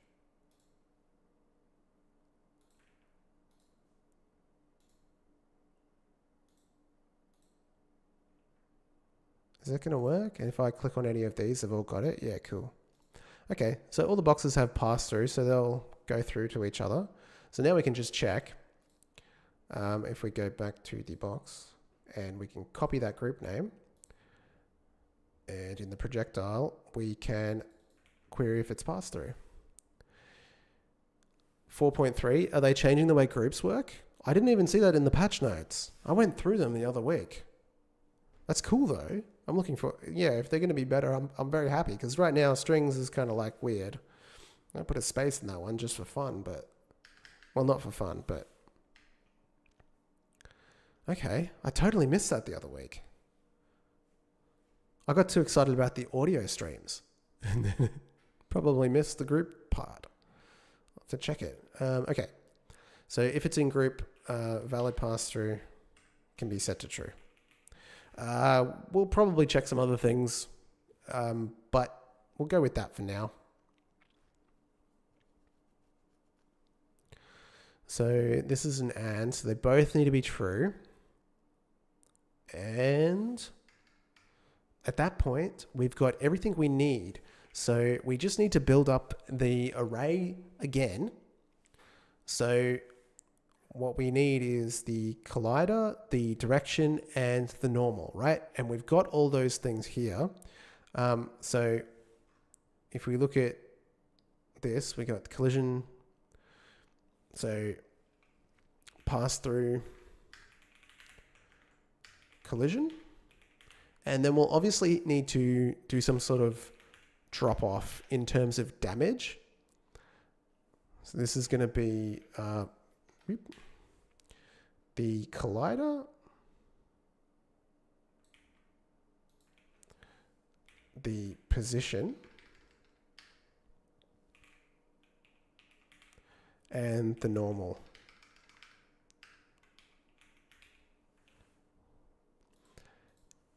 Is it going to work? And if I click on any of these, they've all got it. Yeah, cool. Okay, so all the boxes have pass through, so they'll go through to each other. So now we can just check. If we go back to the box and we can copy that group name. And in the projectile, we can query if it's passed through. 4.3, are they changing the way groups work? I didn't even see that in the patch notes. I went through them the other week. That's cool though. I'm looking for, yeah, if they're going to be better, I'm very happy because right now strings is kind of like weird. I put a space in that one just for fun, but, well, not for fun, but. Okay, I totally missed that the other week. I got too excited about the audio streams and then probably missed the group part. I'll have to check it. Okay, so if it's in group, valid pass-through can be set to true. We'll probably check some other things, but we'll go with that for now. So this is an and, so they both need to be true. And at that point, we've got everything we need. So we just need to build up the array again. So what we need is the collider, the direction, and the normal, right? And we've got all those things here. So if we look at this. We got collision. So pass through collision. And then we'll obviously need to do some sort of drop off in terms of damage. So this is going to be the collider, the position, and the normal.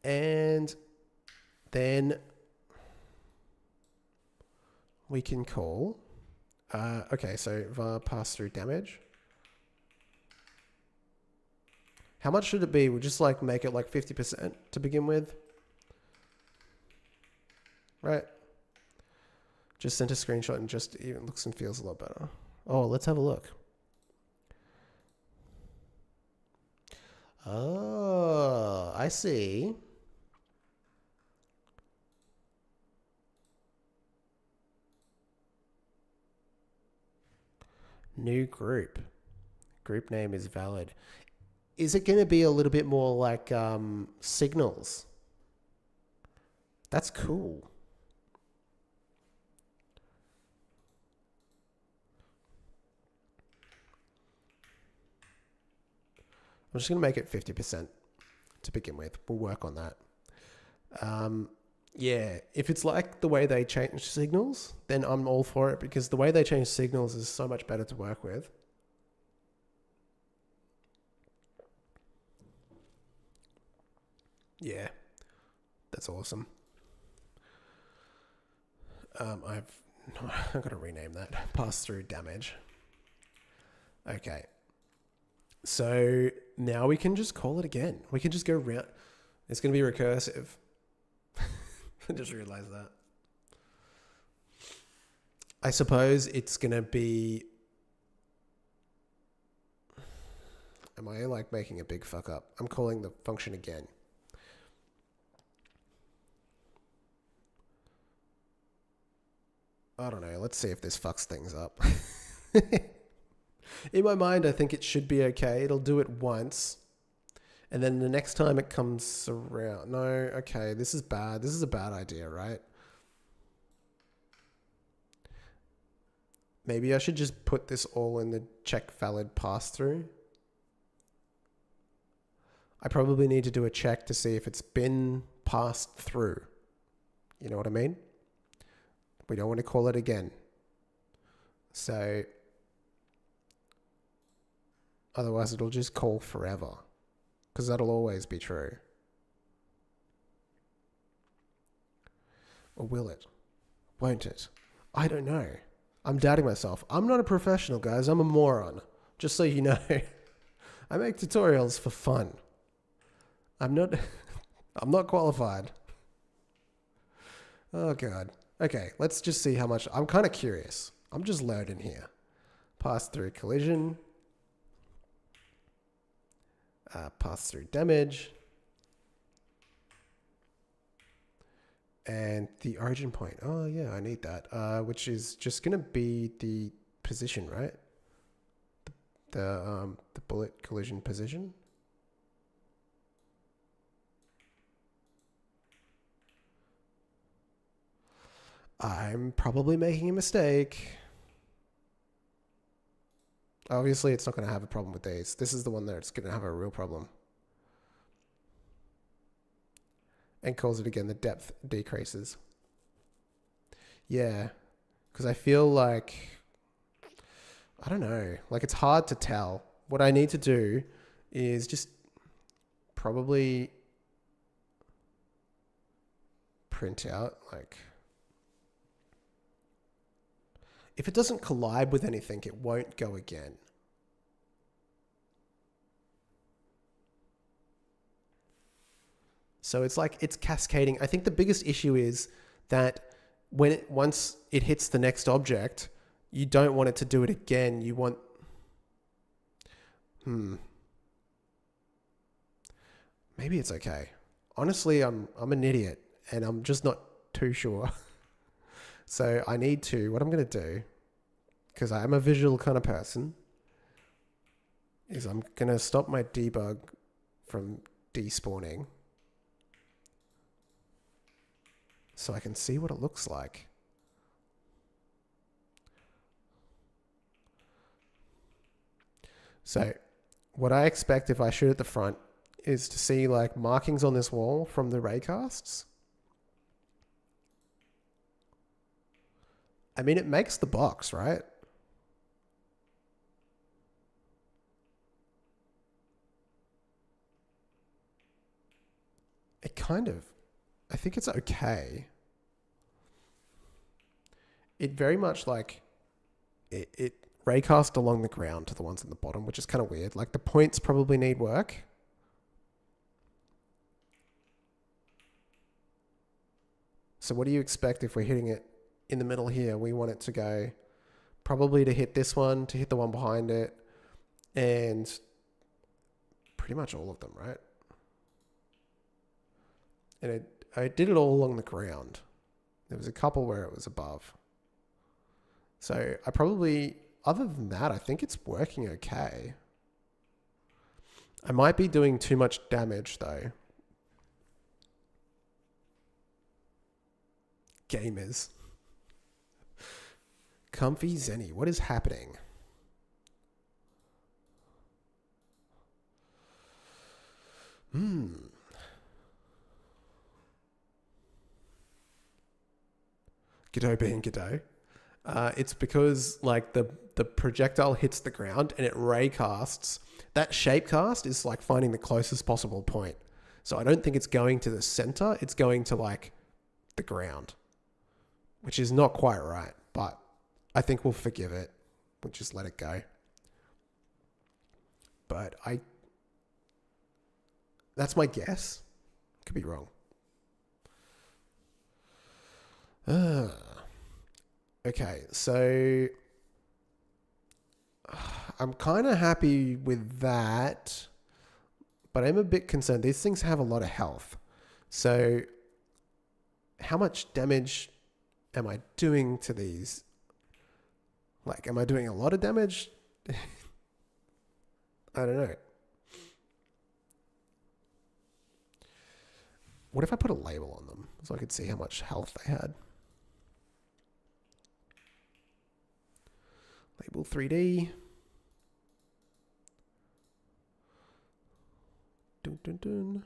And then we can call, okay, so var pass through damage. How much should it be? We'll just like make it like 50% to begin with. Right? Just sent a screenshot and just even looks and feels a lot better. Oh, let's have a look. Oh, I see. New group. Group name is valid. Is it going to be a little bit more like signals? That's cool. I'm just going to make it 50% to begin with. We'll work on that. Yeah, if it's like the way they change signals, then I'm all for it because the way they change signals is so much better to work with. Yeah, that's awesome. I've got to rename that. Pass through damage. Okay. So now we can just call it again. We can just go round. It's going to be recursive. I just realized that. I suppose it's going to be... Am I like making a big fuck up? I'm calling the function again. I don't know. Let's see if this fucks things up. In my mind, I think it should be okay. It'll do it once. And then the next time it comes around... No, okay, this is bad. This is a bad idea, right? Maybe I should just put this all in the check valid pass-through. I probably need to do a check to see if it's been passed through. You know what I mean? We don't want to call it again. So... Otherwise, it'll just call forever. Because that'll always be true. Or will it? Won't it? I don't know. I'm doubting myself. I'm not a professional, guys. I'm a moron. Just so you know. I make tutorials for fun. I'm not qualified. Oh, God. Okay, let's just see how much... I'm kind of curious. I'm just loading here. Pass through collision. Pass through damage. And the origin point. Oh, yeah, I need that. Which is just going to be the position, right? The bullet collision position. I'm probably making a mistake. Obviously, it's not going to have a problem with these. This is the one that's going to have a real problem. And calls it again, the depth decreases. Yeah, because I feel like, I don't know, like it's hard to tell. What I need to do is just probably print out, like, if it doesn't collide with anything, it won't go again. So it's like, it's cascading. I think the biggest issue is that once it hits the next object, you don't want it to do it again. You want, maybe it's okay. Honestly, I'm an idiot and I'm just not too sure. So I need to, what I'm going to do because I am a visual kind of person, is I'm going to stop my debug from despawning so I can see what it looks like. So what I expect if I shoot at the front is to see like markings on this wall from the raycasts. I mean, it makes the box, right? It kind of, I think it's okay. It very much like, it raycast along the ground to the ones at the bottom, which is kind of weird. Like the points probably need work. So what do you expect if we're hitting it in the middle here? We want it to go probably to hit this one, to hit the one behind it, and pretty much all of them, right? And I did it all along the ground. There was a couple where it was above. So I probably, other than that, I think it's working okay. I might be doing too much damage though. Gamers. Comfy Zenny, what is happening? Godot being Godot. It's because like the projectile hits the ground and it raycasts. That shape cast is like finding the closest possible point. So I don't think it's going to the center. It's going to like the ground, which is not quite right, but I think we'll forgive it. We'll just let it go. But that's my guess. Could be wrong. Okay, so I'm kind of happy with that, but I'm a bit concerned. These things have a lot of health. So how much damage am I doing to these? Like, am I doing a lot of damage? I don't know. What if I put a label on them so I could see how much health they had? Label 3D. Dun, dun, dun.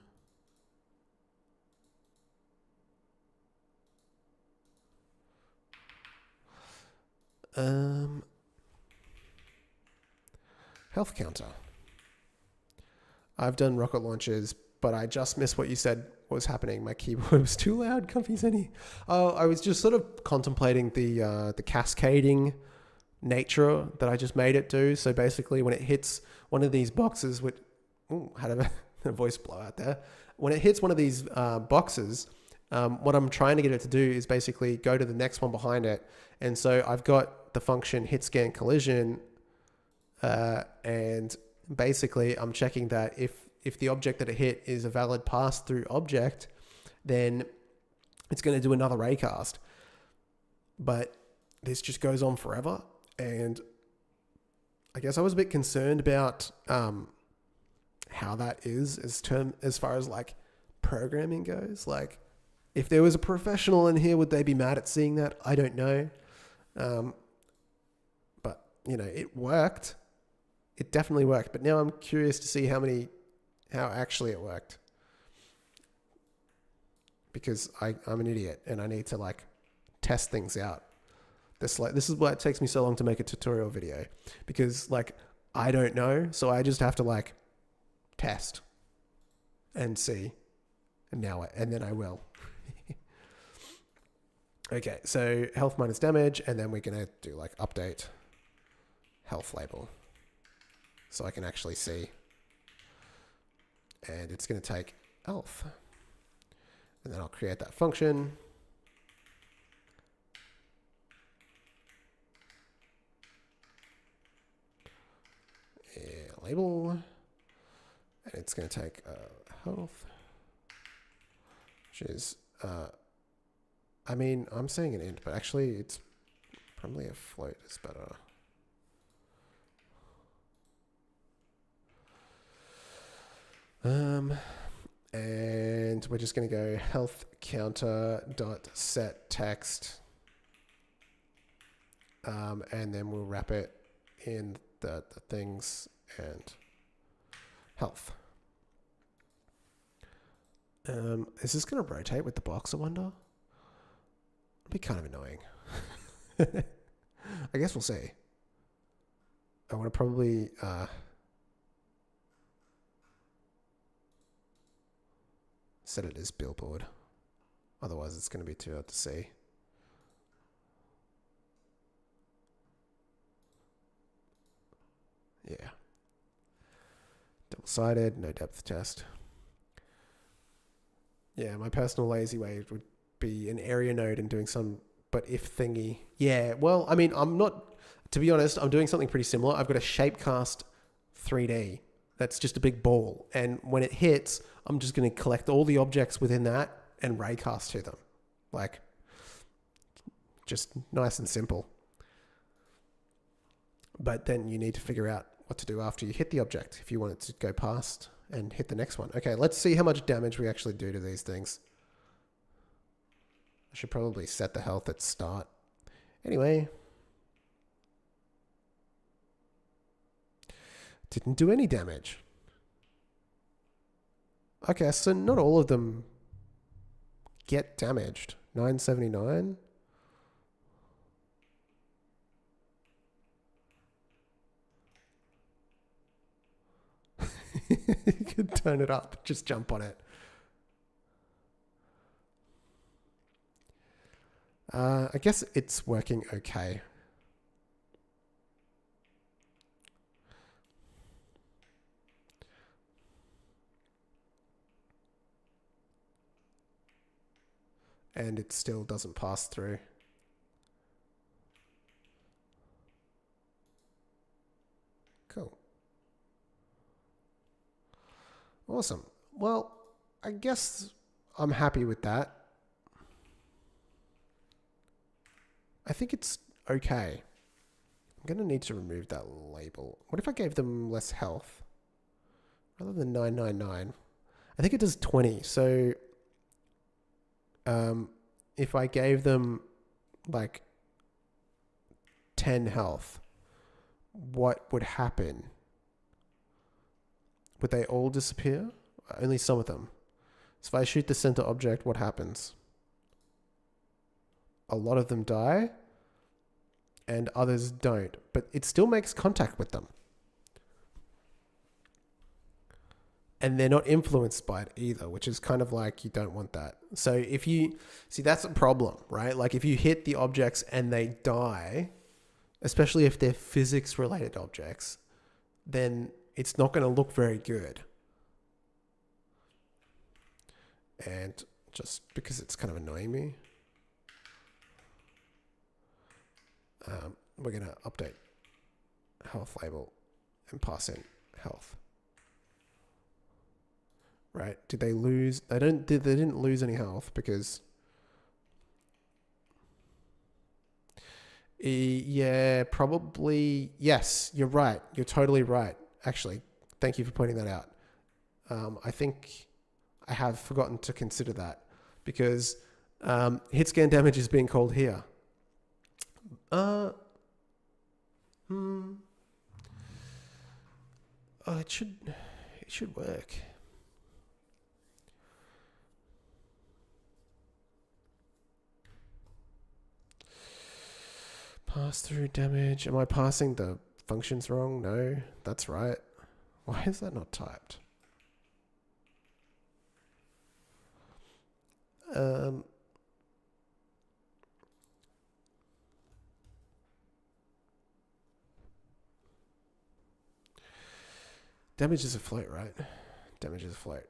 Health counter. I've done rocket launches, but I just missed what you said was happening. My keyboard was too loud. Comfy Zenny. Oh, I was just sort of contemplating the cascading nature that I just made it do. So basically, when it hits one of these boxes, which had a voice blowout there. When it hits one of these boxes, what I'm trying to get it to do is basically go to the next one behind it. And so I've got the function hit scan collision, and basically I'm checking that if the object that it hit is a valid pass-through object, then it's going to do another raycast. But this just goes on forever. And I guess I was a bit concerned about how that is as far as like programming goes. Like, if there was a professional in here, would they be mad at seeing that? I don't know. But, it worked. It definitely worked. But now I'm curious to see how actually it worked. Because I'm an idiot and I need to like test things out. This is why it takes me so long to make a tutorial video. Because like, I don't know. So I just have to like test and see. And then I will. Okay, so health minus damage, and then we're going to do like update health label. So I can actually see. And it's going to take health. And then I'll create that function. Label. And it's going to take health. Which is... I'm saying an int, but actually it's probably a float is better. And we're just going to go health counter dot set text. And then we'll wrap it in the things and health. Is this going to rotate with the box, I wonder? It'd be kind of annoying. I guess we'll see. I want to probably set it as billboard. Otherwise, it's going to be too hard to see. Yeah. Double-sided, no depth test. Yeah, my personal lazy way would be an area node and doing some but if thingy. Yeah, well, I mean, I'm not, to be honest, I'm doing something pretty similar. I've got a shapecast 3D. That's just a big ball. And when it hits, I'm just going to collect all the objects within that and raycast to them. Like, just nice and simple. But then you need to figure out what to do after you hit the object if you want it to go past and hit the next one. Okay, let's see how much damage we actually do to these things. I should probably set the health at start. Anyway. Didn't do any damage. Okay, so not all of them get damaged. 979. You could turn it up, just jump on it. I guess it's working okay. And it still doesn't pass through. Cool. Awesome. Well, I guess I'm happy with that. I think it's okay. I'm going to need to remove that label. What if I gave them less health? Rather than 999. I think it does 20. So if I gave them like 10 health, what would happen? Would they all disappear? Only some of them. So if I shoot the center object, what happens? A lot of them die and others don't, but it still makes contact with them. And they're not influenced by it either, which is kind of like you don't want that. So if you see, that's a problem, right? Like if you hit the objects and they die, especially if they're physics related objects, then it's not going to look very good. And just because it's kind of annoying me, we're going to update health label and pass in health. Right? Did they lose? They didn't lose any health because yeah, probably. Yes, you're right. You're totally right. Actually, thank you for pointing that out. I think I have forgotten to consider that because hit scan damage is being called here. Oh, it should work. Pass through damage. Am I passing the functions wrong? No, that's right. Why is that not typed? Damage is a float, right? Damage is a float.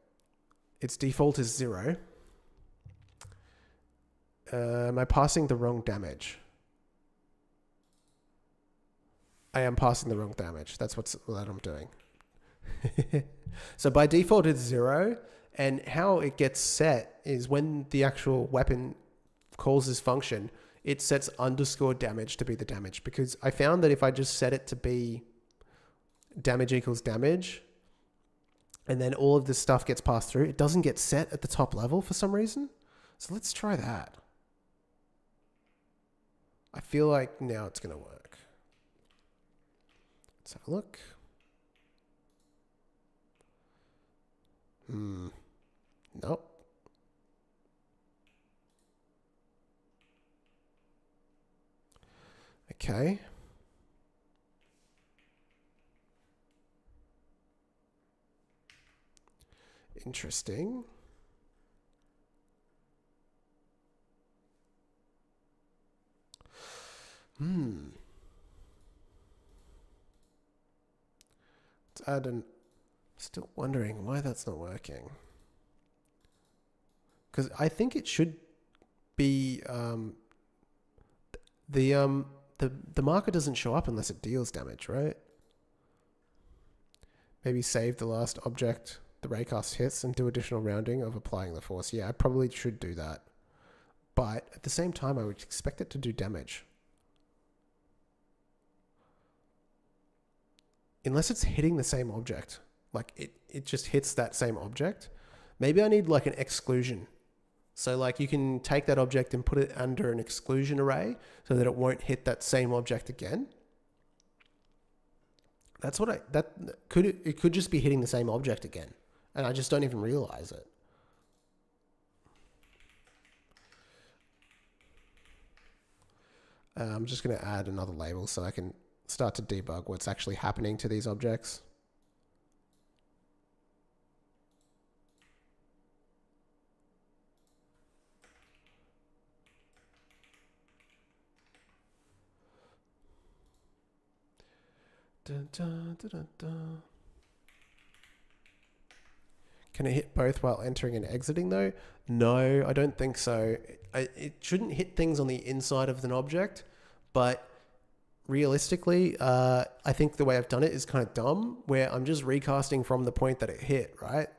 Its default is 0. Am I passing the wrong damage? I am passing the wrong damage. That's what I'm doing. So by default, it's 0. And how it gets set is when the actual weapon calls this function, it sets underscore damage to be the damage. Because I found that if I just set it to be damage equals damage, and then all of this stuff gets passed through. It doesn't get set at the top level for some reason. So let's try that. I feel like now it's going to work. Let's have a look. Nope. Okay. Interesting. Let's add an... Still wondering why that's not working. Because I think it should be... the marker doesn't show up unless it deals damage, right? Maybe save the last object the raycast hits and do additional rounding of applying the force. Yeah, I probably should do that. But at the same time, I would expect it to do damage. Unless it's hitting the same object. Like it just hits that same object. Maybe I need like an exclusion. So like you can take that object and put it under an exclusion array so that it won't hit that same object again. That's what it could just be hitting the same object again. And I just don't even realize it. I'm just going to add another label so I can start to debug what's actually happening to these objects. Dun, dun, dun, dun, dun. Can it hit both while entering and exiting though? No, I don't think so. It shouldn't hit things on the inside of an object, but realistically, I think the way I've done it is kind of dumb, where I'm just recasting from the point that it hit, right?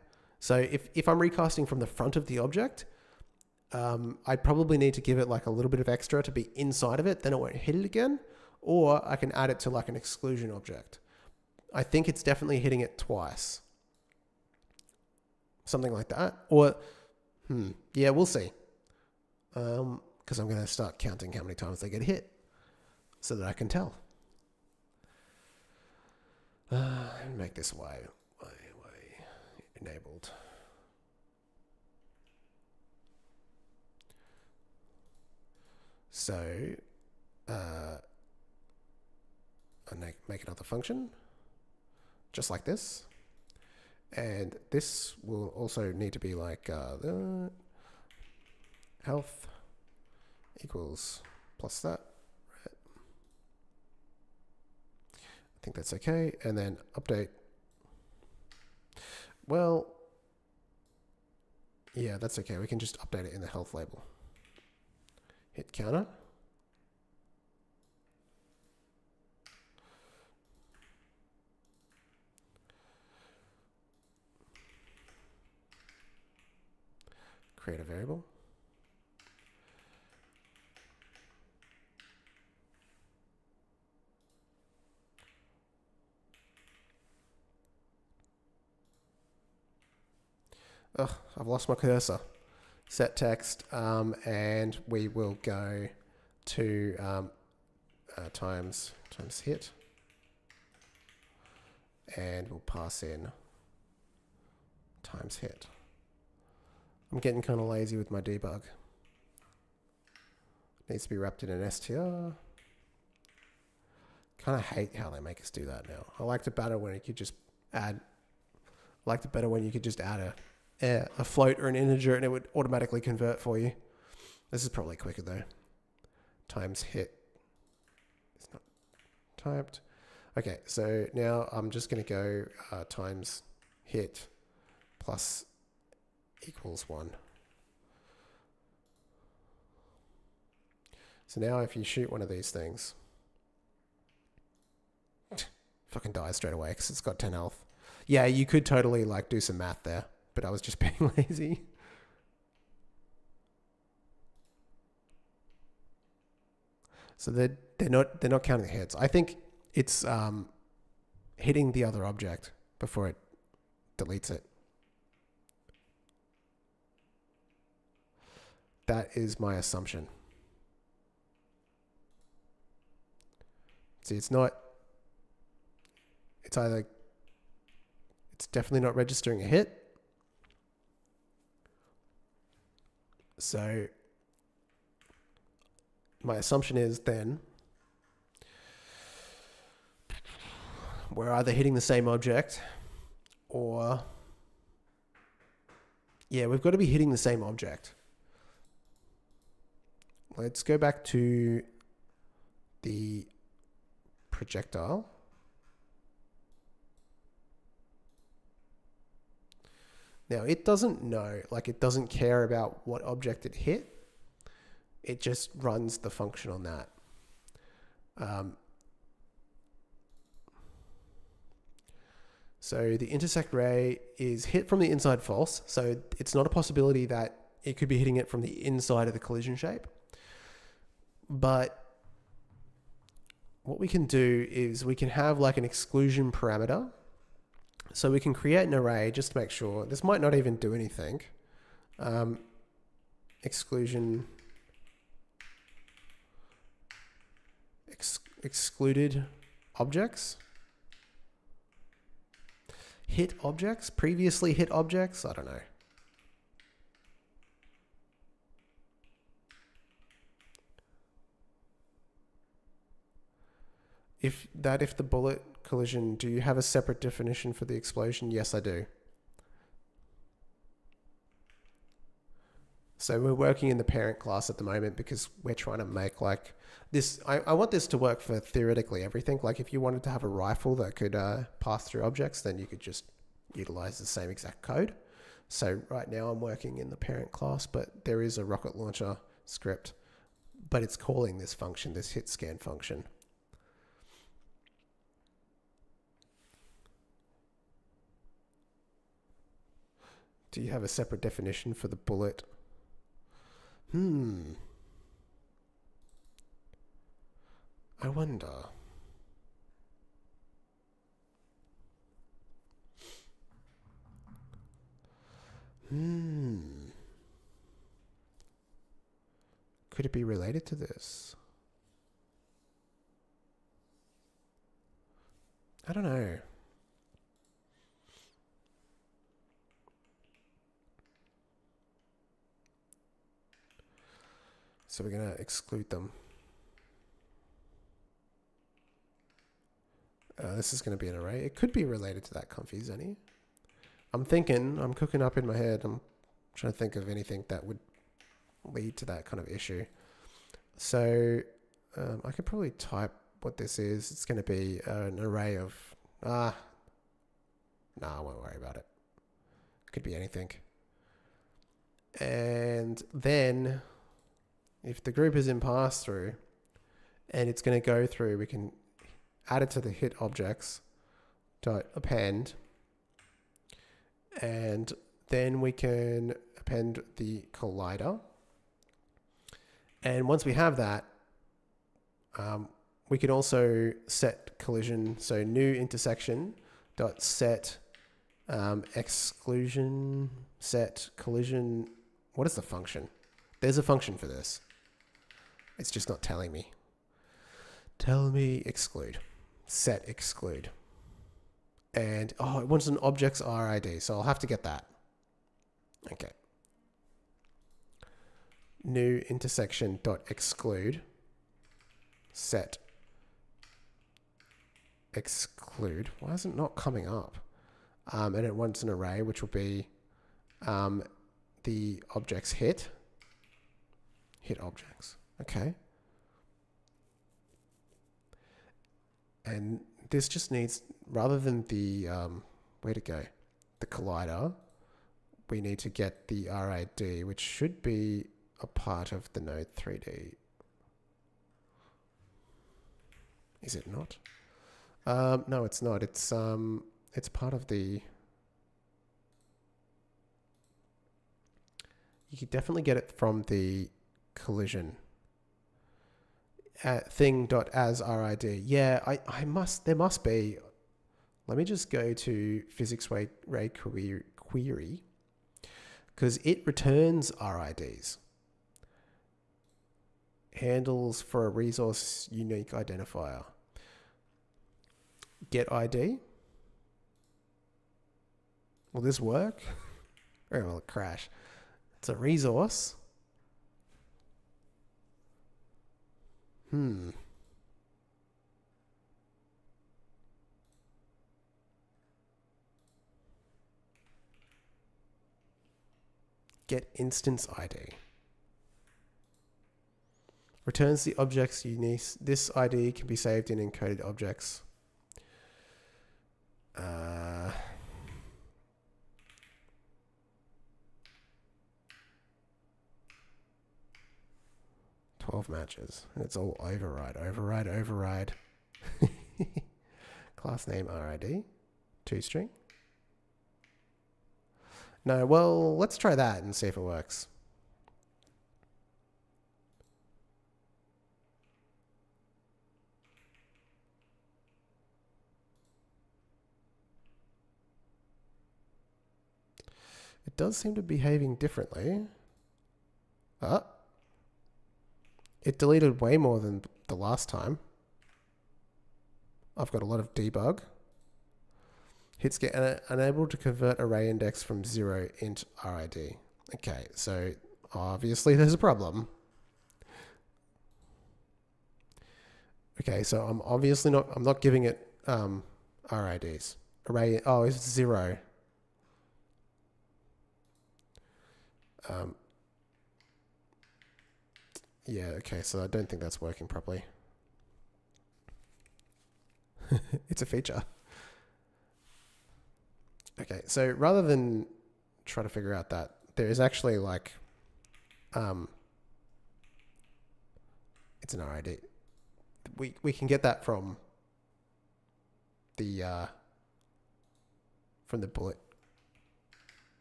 So if I'm recasting from the front of the object, I'd probably need to give it like a little bit of extra to be inside of it, then it won't hit it again, or I can add it to like an exclusion object. I think it's definitely hitting it twice. Something like that. Or, yeah, we'll see. Because I'm going to start counting how many times they get hit so that I can tell. Make this Y enabled. So, I'll make another function, just like this. And this will also need to be like the health equals plus that. Right. I think that's okay. And then update. Well, yeah, that's okay. We can just update it in the health label. Hit counter. Create a variable. Ugh, I've lost my cursor. Set text, and we will go to times hit, and we'll pass in times hit. I'm getting kind of lazy with my debug. Needs to be wrapped in an str. Kind of hate how they make us do that now. I liked it better when you could just add. I liked it better when you could just add a float or an integer and it would automatically convert for you. This is probably quicker though. Times hit. It's not typed. Okay, so now I'm just going to go times hit plus equals 1. So now if you shoot one of these things, fucking dies straight away because it's got 10 health. Yeah, you could totally like do some math there, but I was just being lazy. So they're not counting the hits. I think it's hitting the other object before it deletes it. That is my assumption. See, it's definitely not registering a hit. So my assumption is then we're either hitting the same object or, yeah, we've got to be hitting the same object. Let's go back to the projectile. Now it doesn't know, like it doesn't care about what object it hit. It just runs the function on that. So the intersect ray is hit from the inside false. So it's not a possibility that it could be hitting it from the inside of the collision shape. But what we can do is we can have like an exclusion parameter. So we can create an array just to make sure. This might not even do anything. Exclusion excluded objects. Hit objects, previously hit objects, I don't know. If the bullet collision, do you have a separate definition for the explosion? Yes, I do. So we're working in the parent class at the moment because we're trying to make like this. I want this to work for theoretically everything. Like if you wanted to have a rifle that could pass through objects, then you could just utilize the same exact code. So right now I'm working in the parent class, but there is a rocket launcher script, but it's calling this function, this hit scan function. Do you have a separate definition for the bullet? I wonder. Could it be related to this? I don't know. So we're going to exclude them. This is going to be an array. It could be related to that comfy Zenny. I'm cooking up in my head. I'm trying to think of anything that would lead to that kind of issue. So I could probably type what this is. It's going to be an array of... I won't worry about it. Could be anything. And then if the group is in pass-through and it's going to go through, we can add it to the hit objects dot append, and then we can append the collider. And once we have that, we can also set collision. So new intersection dot set exclusion set collision. What is the function? There's a function for this. It's just not telling me. Tell me exclude. Set exclude. And it wants an object's RID, so I'll have to get that. Okay. New intersection dot exclude set exclude. Why is it not coming up? And it wants an array, which will be the object's hit objects. Okay. And this just needs, rather than the, where to go? The collider, we need to get the RID, which should be a part of the node 3D. Is it not? No, it's not. It's part of the... You could definitely get it from the collision. Thing.asRID. Yeah, there must be Let me just go to physics ray query because it returns RIDs. Handles for a resource unique identifier. Get ID. Will this work? Or will it crash? It's a resource. Get instance ID. Returns the object's unique. This ID can be saved in encoded objects. 12 matches. And it's all override. Class name RID. ToString. No, well, let's try that and see if it works. It does seem to be behaving differently. It deleted way more than the last time. I've got a lot of debug. Hits get unable to convert array index from 0 int RID. Okay, so obviously there's a problem. Okay, so I'm not giving it RIDs. Array, oh, it's 0. Yeah, okay, so I don't think that's working properly. It's a feature. Okay, so rather than try to figure out that, there is actually like, it's an RID. We can get that from the bullet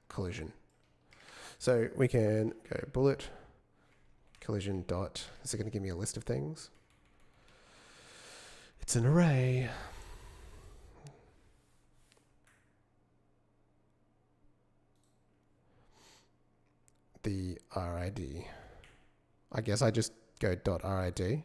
collision. So we can go bullet collision dot. Is it going to give me a list of things? It's an array. The RID. I guess I just go dot RID.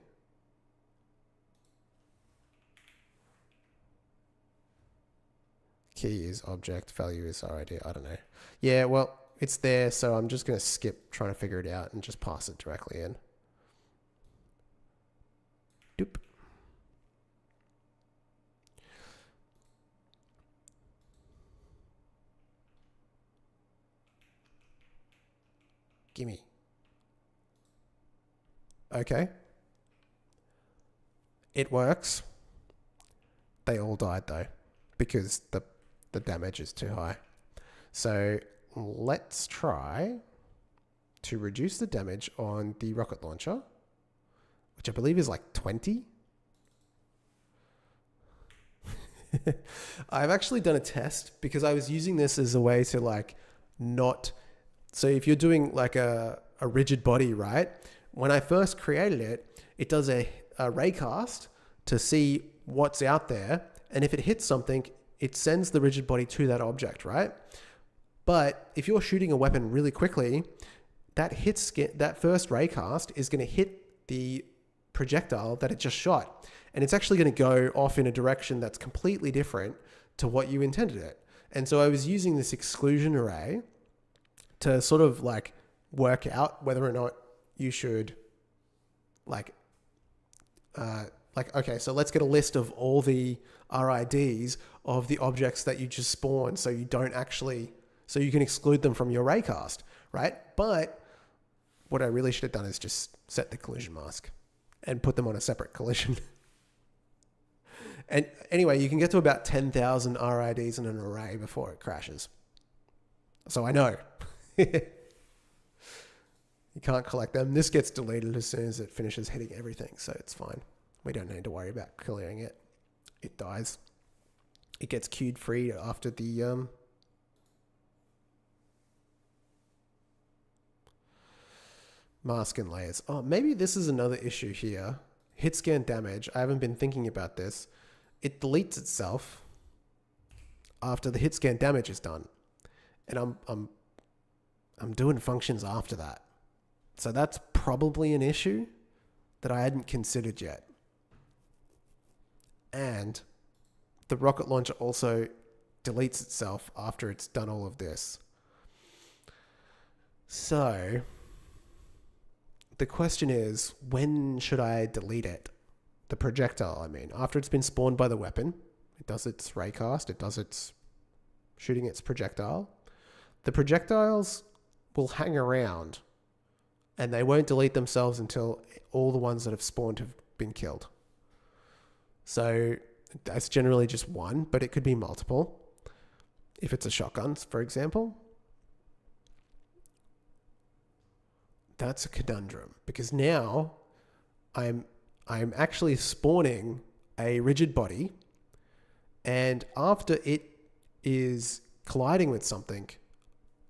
Key is object, value is RID. I don't know. Yeah, well, it's there, so I'm just going to skip trying to figure it out and just pass it directly in. Doop. Gimme. Okay. It works. They all died though, because the damage is too high. So let's try to reduce the damage on the rocket launcher, which I believe is like 20. I've actually done a test because I was using this as a way to like not... So if you're doing like a rigid body, right? When I first created it, it does a raycast to see what's out there. And if it hits something, it sends the rigid body to that object, right? But if you're shooting a weapon really quickly, that first raycast is going to hit the projectile that it just shot. And it's actually going to go off in a direction that's completely different to what you intended it. And so I was using this exclusion array to sort of like work out whether or not you should okay, so let's get a list of all the RIDs of the objects that you just spawned so you can exclude them from your raycast, right? But what I really should have done is just set the collision mask and put them on a separate collision. And anyway, you can get to about 10,000 RIDs in an array before it crashes. So I know. You can't collect them. This gets deleted as soon as it finishes hitting everything, so it's fine. We don't need to worry about clearing it. It dies. It gets queued free after the mask and layers. Oh, maybe this is another issue here. Hit scan damage. I haven't been thinking about this. It deletes itself after the hit scan damage is done. And I'm doing functions after that. So that's probably an issue that I hadn't considered yet. And the rocket launcher also deletes itself after it's done all of this. So the question is, when should I delete it? The projectile, I mean. After it's been spawned by the weapon, it does its raycast, it does its shooting its projectile. The projectiles will hang around and they won't delete themselves until all the ones that have spawned have been killed. So that's generally just one, but it could be multiple. If it's a shotgun, for example. That's a conundrum because now I'm actually spawning a rigid body, and after it is colliding with something,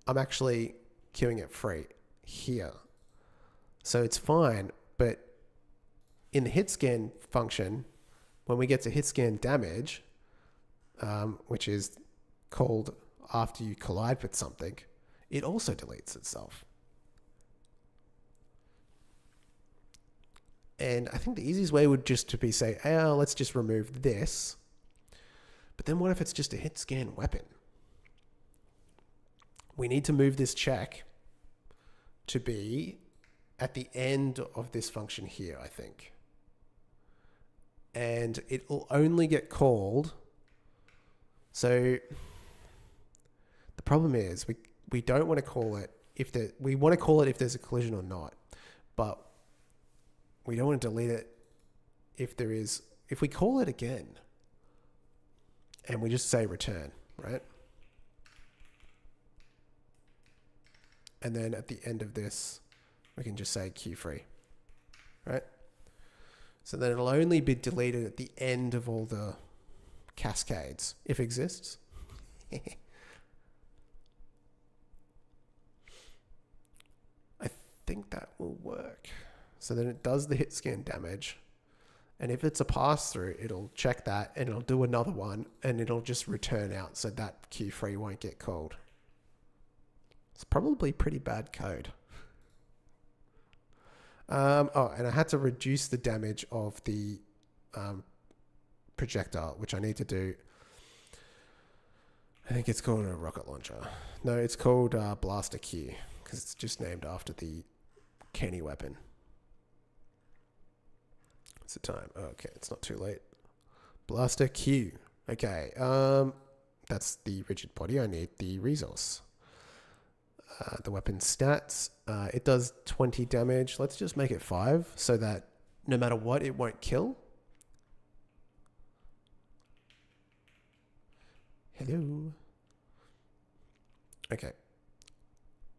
I'm actually queuing it free here. So it's fine, but in the hit scan function, when we get to hit scan damage, which is called after you collide with something, it also deletes itself. And I think the easiest way would just to be say, oh, let's just remove this. But then what if it's just a hit scan weapon? We need to move this check to be at the end of this function here, I think. And it will only get called. So the problem is we don't want to call it we want to call it if there's a collision or not, but we don't want to delete it if we call it again and we just say return, right? And then at the end of this, we can just say queue free, right? So then it'll only be deleted at the end of all the cascades, if it exists. I think that will work. So then it does the hit scan damage. And if it's a pass-through, it'll check that and it'll do another one and it'll just return out so that queue free won't get called. It's probably pretty bad code. And I had to reduce the damage of the projectile, which I need to do. I think it's called a rocket launcher. No, it's called Blaster Q because it's just named after the Kenny weapon. What's the time? Oh, okay, it's not too late. Blaster Q. Okay, that's the rigid body. I need the resource. The weapon stats. It does 20 damage. Let's just make it 5 so that no matter what, it won't kill. Hello. Okay.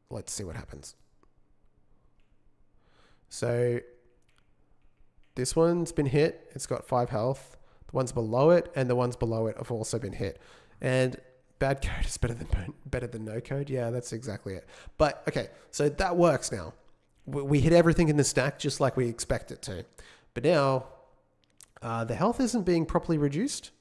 Let's see what happens. So this one's been hit. It's got 5 health. The ones below it and the ones below it have also been hit. And bad code is better than no code. Yeah, that's exactly it. But okay, so that works now. We hit everything in the stack just like we expect it to. But now the health isn't being properly reduced.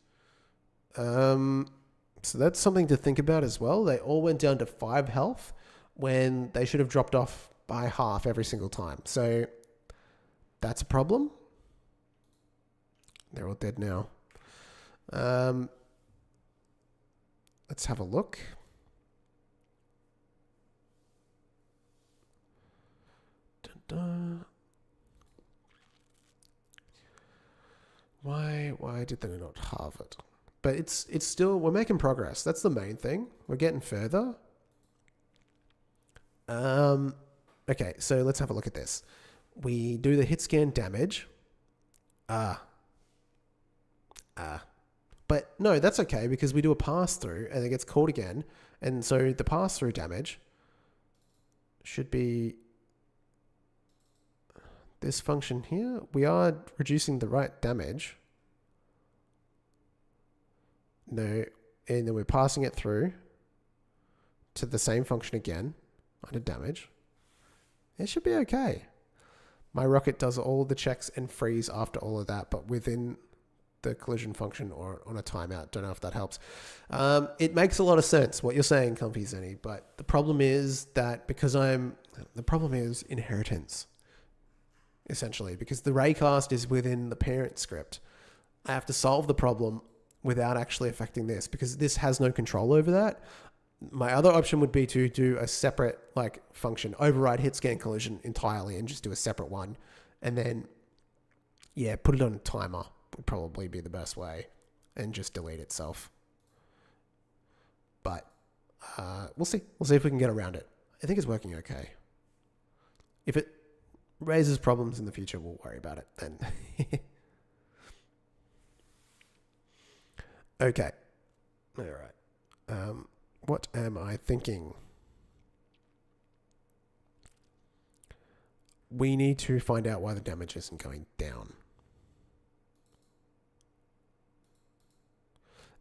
So that's something to think about as well. They all went down to 5 health when they should have dropped off by half every single time. So that's a problem. They're all dead now. Let's have a look. Dun-dun. Why did they not halve it? But it's still, we're making progress. That's the main thing. We're getting further. Okay, so let's have a look at this. We do the hit scan damage. But no, that's okay because we do a pass through and it gets called again. And so the pass through damage should be this function here. We are reducing the right damage. No, and then we're passing it through to the same function again under damage. It should be okay. My rocket does all the checks and frees after all of that, but within the collision function or on a timeout. Don't know if that helps. It makes a lot of sense what you're saying, Comfy Zenny, but the problem is that the problem is inheritance, essentially, because the raycast is within the parent script. I have to solve the problem without actually affecting this because this has no control over that. My other option would be to do a separate function, override hit scan collision entirely and just do a separate one. And then, put it on a timer would probably be the best way and just delete itself. But we'll see. We'll see if we can get around it. I think it's working okay. If it raises problems in the future, we'll worry about it then. Okay. All right. What am I thinking? We need to find out why the damage isn't going down.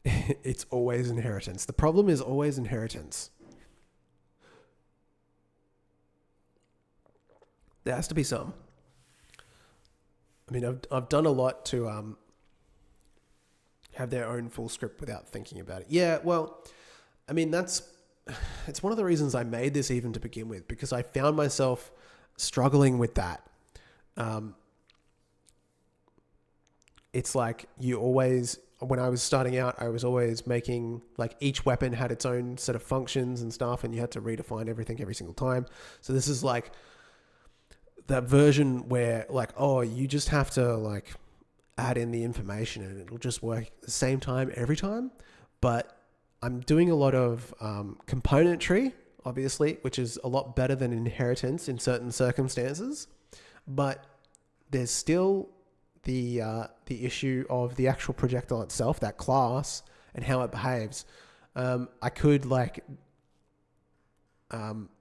It's always inheritance. The problem is always inheritance. There has to be some. I mean, I've done a lot to have their own full script without thinking about it. Yeah, well, I mean, it's one of the reasons I made this even to begin with, because I found myself struggling with that. It's like when I was starting out, I was always making each weapon had its own set of functions and stuff, and you had to redefine everything every single time. So this is that version where you just have to add in the information and it'll just work at the same time every time. But I'm doing a lot of componentry, obviously, which is a lot better than inheritance in certain circumstances. But there's still the issue of the actual projectile itself, that class, and how it behaves. I could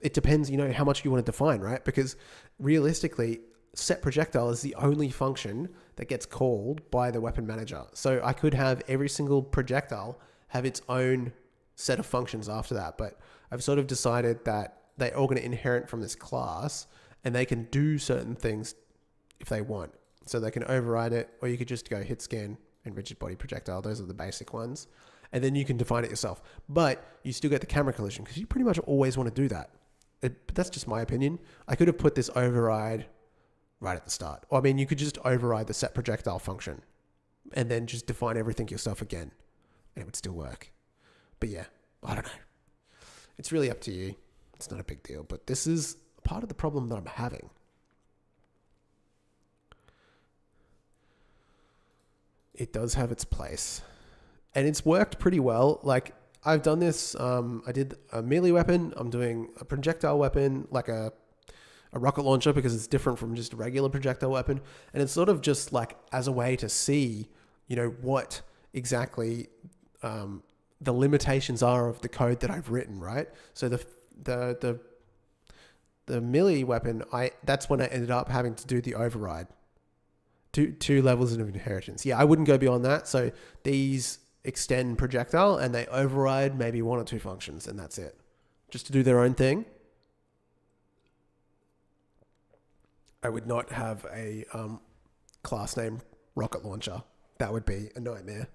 it depends, how much you want to define, right? Because realistically, set projectile is the only function that gets called by the weapon manager. So I could have every single projectile have its own set of functions after that. But I've sort of decided that they're all going to inherit from this class and they can do certain things if they want. So they can override it, or you could just go hit scan and rigid body projectile. Those are the basic ones. And then you can define it yourself. But you still get the camera collision because you pretty much always want to do that. But that's just my opinion. I could have put this override right at the start. Or, I mean, you could just override the set projectile function and then just define everything yourself again. And it would still work. But yeah, I don't know. It's really up to you. It's not a big deal. But this is part of the problem that I'm having. It does have its place. And it's worked pretty well. I've done this. I did a melee weapon. I'm doing a projectile weapon, a rocket launcher, because it's different from just a regular projectile weapon. And it's sort of just as a way to see, what exactly the limitations are of the code that I've written, right? So the melee weapon, that's when I ended up having to do the override. Two levels of inheritance. Yeah, I wouldn't go beyond that. So these extend projectile and they override maybe one or two functions, and that's it. Just to do their own thing. I would not have a class name rocket launcher. That would be a nightmare.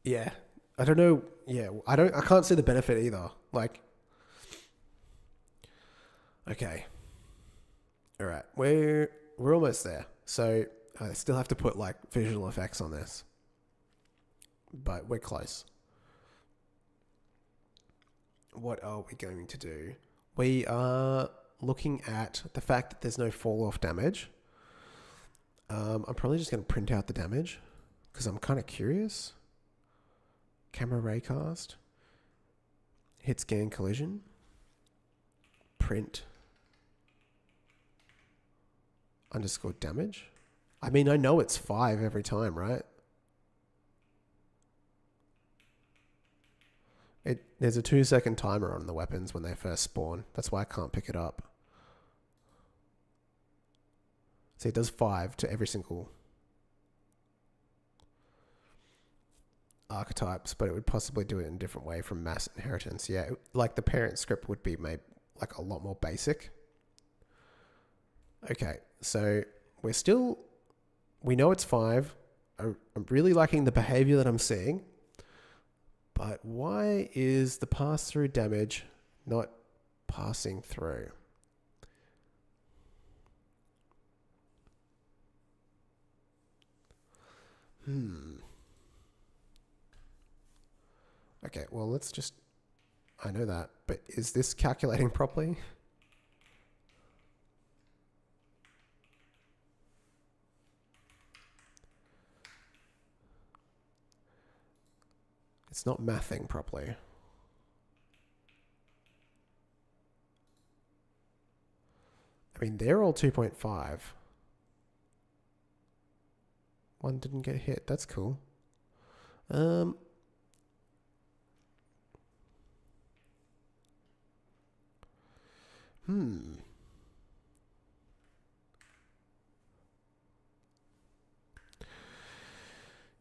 Yeah. I don't know. Yeah. I can't see the benefit either. Okay. All right. We're almost there. So I still have to put visual effects on this, but we're close. What are we going to do? We are looking at the fact that there's no fall off damage. I'm probably just going to print out the damage because I'm kind of curious. Camera raycast, hit scan collision, print underscore damage. I mean, I know it's 5 every time, right? There's a 2-second timer on the weapons when they first spawn. That's why I can't pick it up. So it does 5 to every single archetypes, but it would possibly do it in a different way from mass inheritance. Yeah, the parent script would be made a lot more basic. Okay, so we're still we know it's 5. I'm really liking the behavior that I'm seeing. But why is the pass-through damage not passing through? Okay, well, let's just... I know that, but is this calculating properly? It's not mathing properly. I mean, they're all 2.5. One didn't get hit. That's cool.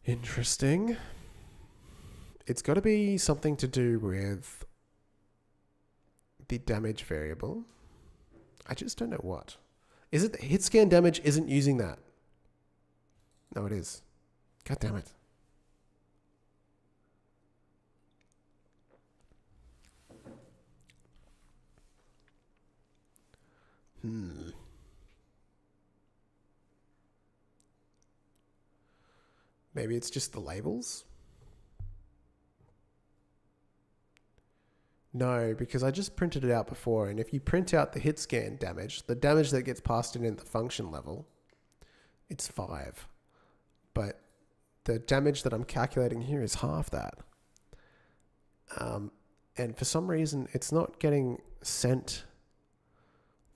Interesting. It's got to be something to do with the damage variable. I just don't know what. Is it the hit scan damage isn't using that? No, it is. God damn it. Maybe it's just the labels? No, because I just printed it out before, and if you print out the hit scan damage, the damage that gets passed in at the function level, it's 5. But the damage that I'm calculating here is half that. And for some reason, it's not getting sent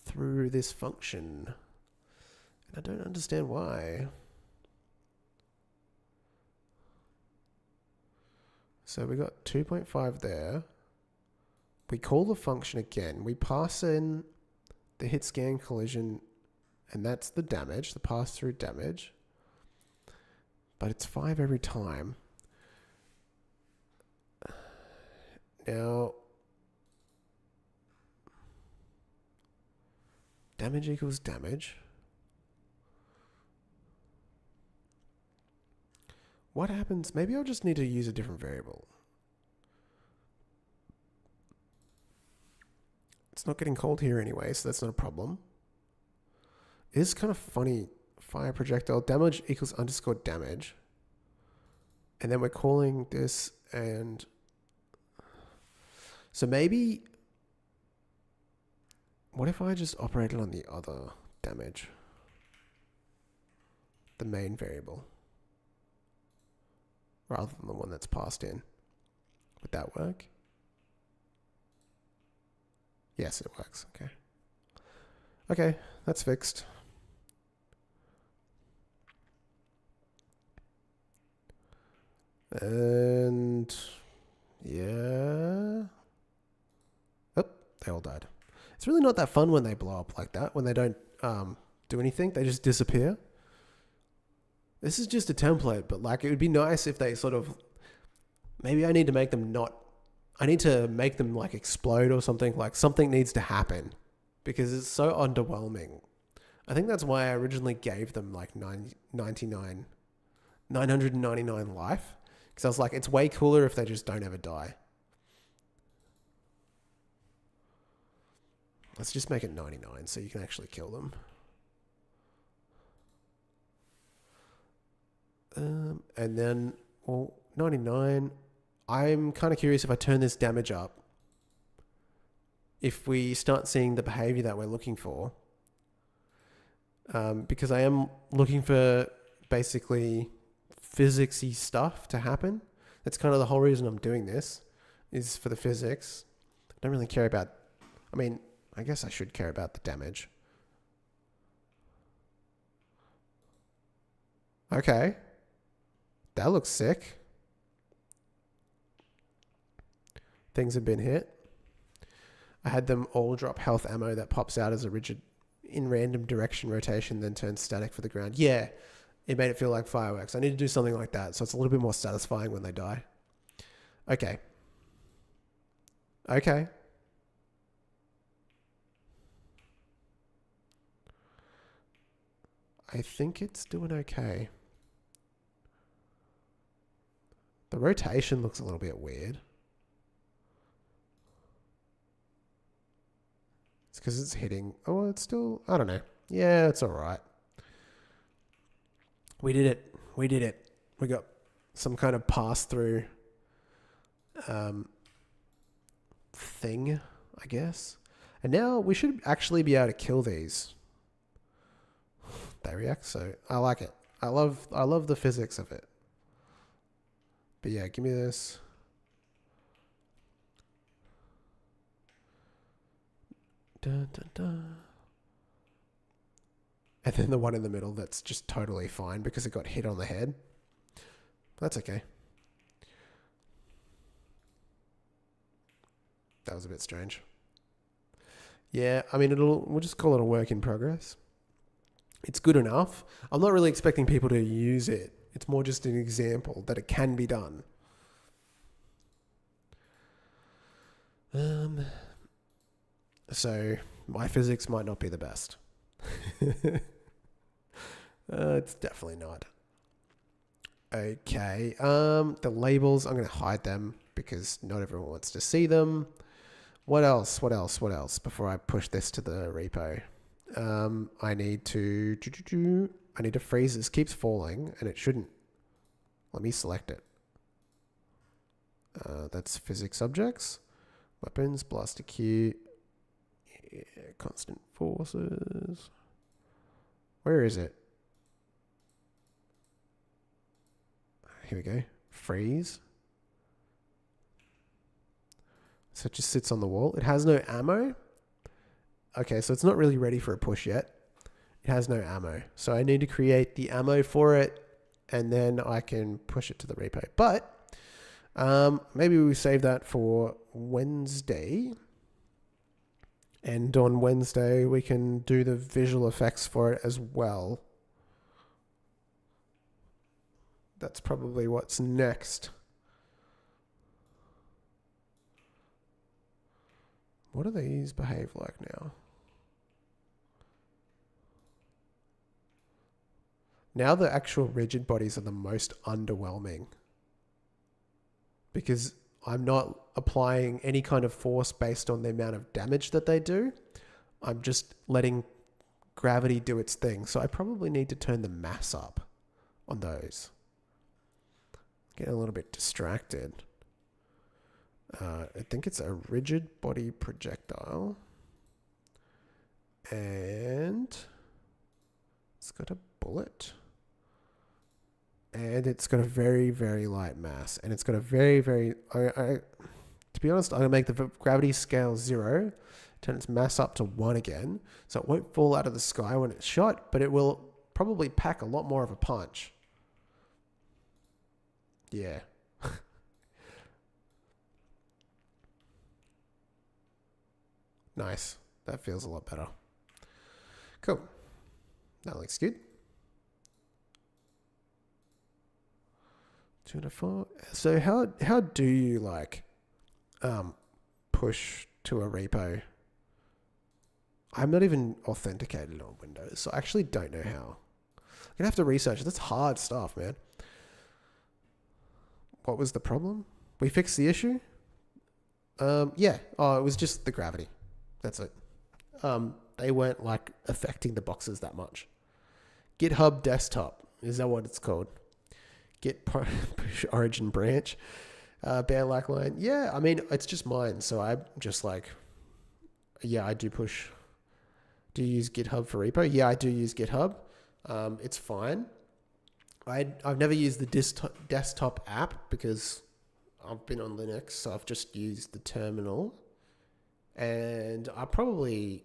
through this function. And I don't understand why. So we got 2.5 there. We call the function again. We pass in the hit scan collision, and that's the damage, the pass-through damage. But it's 5 every time. Now, damage equals damage. What happens? Maybe I'll just need to use a different variable. It's not getting called here anyway, so that's not a problem. It is kind of funny. Fire projectile damage equals underscore damage. And then we're calling this and... So maybe... What if I just operated on the other damage? The main variable. Rather than the one that's passed in. Would that work? Yes, it works. Okay. Okay, that's fixed. And yeah. Oh, they all died. It's really not that fun when they blow up like that, when they don't do anything. They just disappear. This is just a template, but like it would be nice if they sort of... Maybe I need to make them not... I need to make them like explode or something. Like something needs to happen because it's so underwhelming. I think that's why I originally gave them like 999 life. Because I was like, it's way cooler if they just don't ever die. Let's just make it 99 so you can actually kill them. And then, well, 99. I'm kind of curious if I turn this damage up, if we start seeing the behavior that we're looking for. Because I am looking for basically physicsy stuff to happen. That's kind of the whole reason I'm doing this, is for the physics. I don't really care about... I mean, I guess I should care about the damage. Okay. That looks sick. Things have been hit. I had them all drop health ammo that pops out as a rigid in random direction rotation, then turns static for the ground. Yeah, it made it feel like fireworks. I need to do something like that, so it's a little bit more satisfying when they die. Okay. Okay. I think it's doing okay. The rotation looks a little bit weird. It's because it's hitting. Oh, it's still, I don't know. Yeah, it's all right. We did it. We did it. We got some kind of pass-through thing, I guess. And now we should actually be able to kill these. They react, so I like it. I love the physics of it. But yeah, give me this. Dun, dun, dun. And then the one in the middle that's just totally fine because it got hit on the head. That's okay. That was a bit strange. Yeah, I mean, we'll just call it a work in progress. It's good enough. I'm not really expecting people to use it. It's more just an example that it can be done. So my physics might not be the best. It's definitely not. Okay. The labels, I'm going to hide them because not everyone wants to see them. What else before I push this to the repo? I need to freeze. This keeps falling and it shouldn't. Let me select it. That's physics objects. Weapons, blaster Q, yeah, constant forces. Where is it? Here we go. Freeze. So it just sits on the wall. It has no ammo. Okay, so it's not really ready for a push yet. It has no ammo. So I need to create the ammo for it and then I can push it to the repo. But maybe we save that for Wednesday. And on Wednesday, we can do the visual effects for it as well. That's probably what's next. What do these behave like now? Now the actual rigid bodies are the most underwhelming. Because I'm not applying any kind of force based on the amount of damage that they do. I'm just letting gravity do its thing. So I probably need to turn the mass up on those. Getting a little bit distracted. I think it's a rigid body projectile. And it's got a bullet. And it's got a very, very light mass. And it's got a very, very... to be honest, I'm going to make the gravity scale 0. Turn its mass up to 1 again. So it won't fall out of the sky when it's shot. But it will probably pack a lot more of a punch. Yeah. Nice. That feels a lot better. Cool. That looks good. 204. So how do you like push to a repo? I'm not even authenticated on Windows, so I actually don't know how. I'm gonna have to research. That's hard stuff, man. What was the problem? We fixed the issue? Yeah. Oh, it was just the gravity. That's it. They weren't like affecting the boxes that much. GitHub desktop. Is that what it's called? Git push origin branch. Bare like line. Yeah, I mean, it's just mine. So I'm just like, yeah, I do push. Do you use GitHub for repo? Yeah, I do use GitHub. It's fine. I've never used the desktop app because I've been on Linux, so I've just used the terminal. And I probably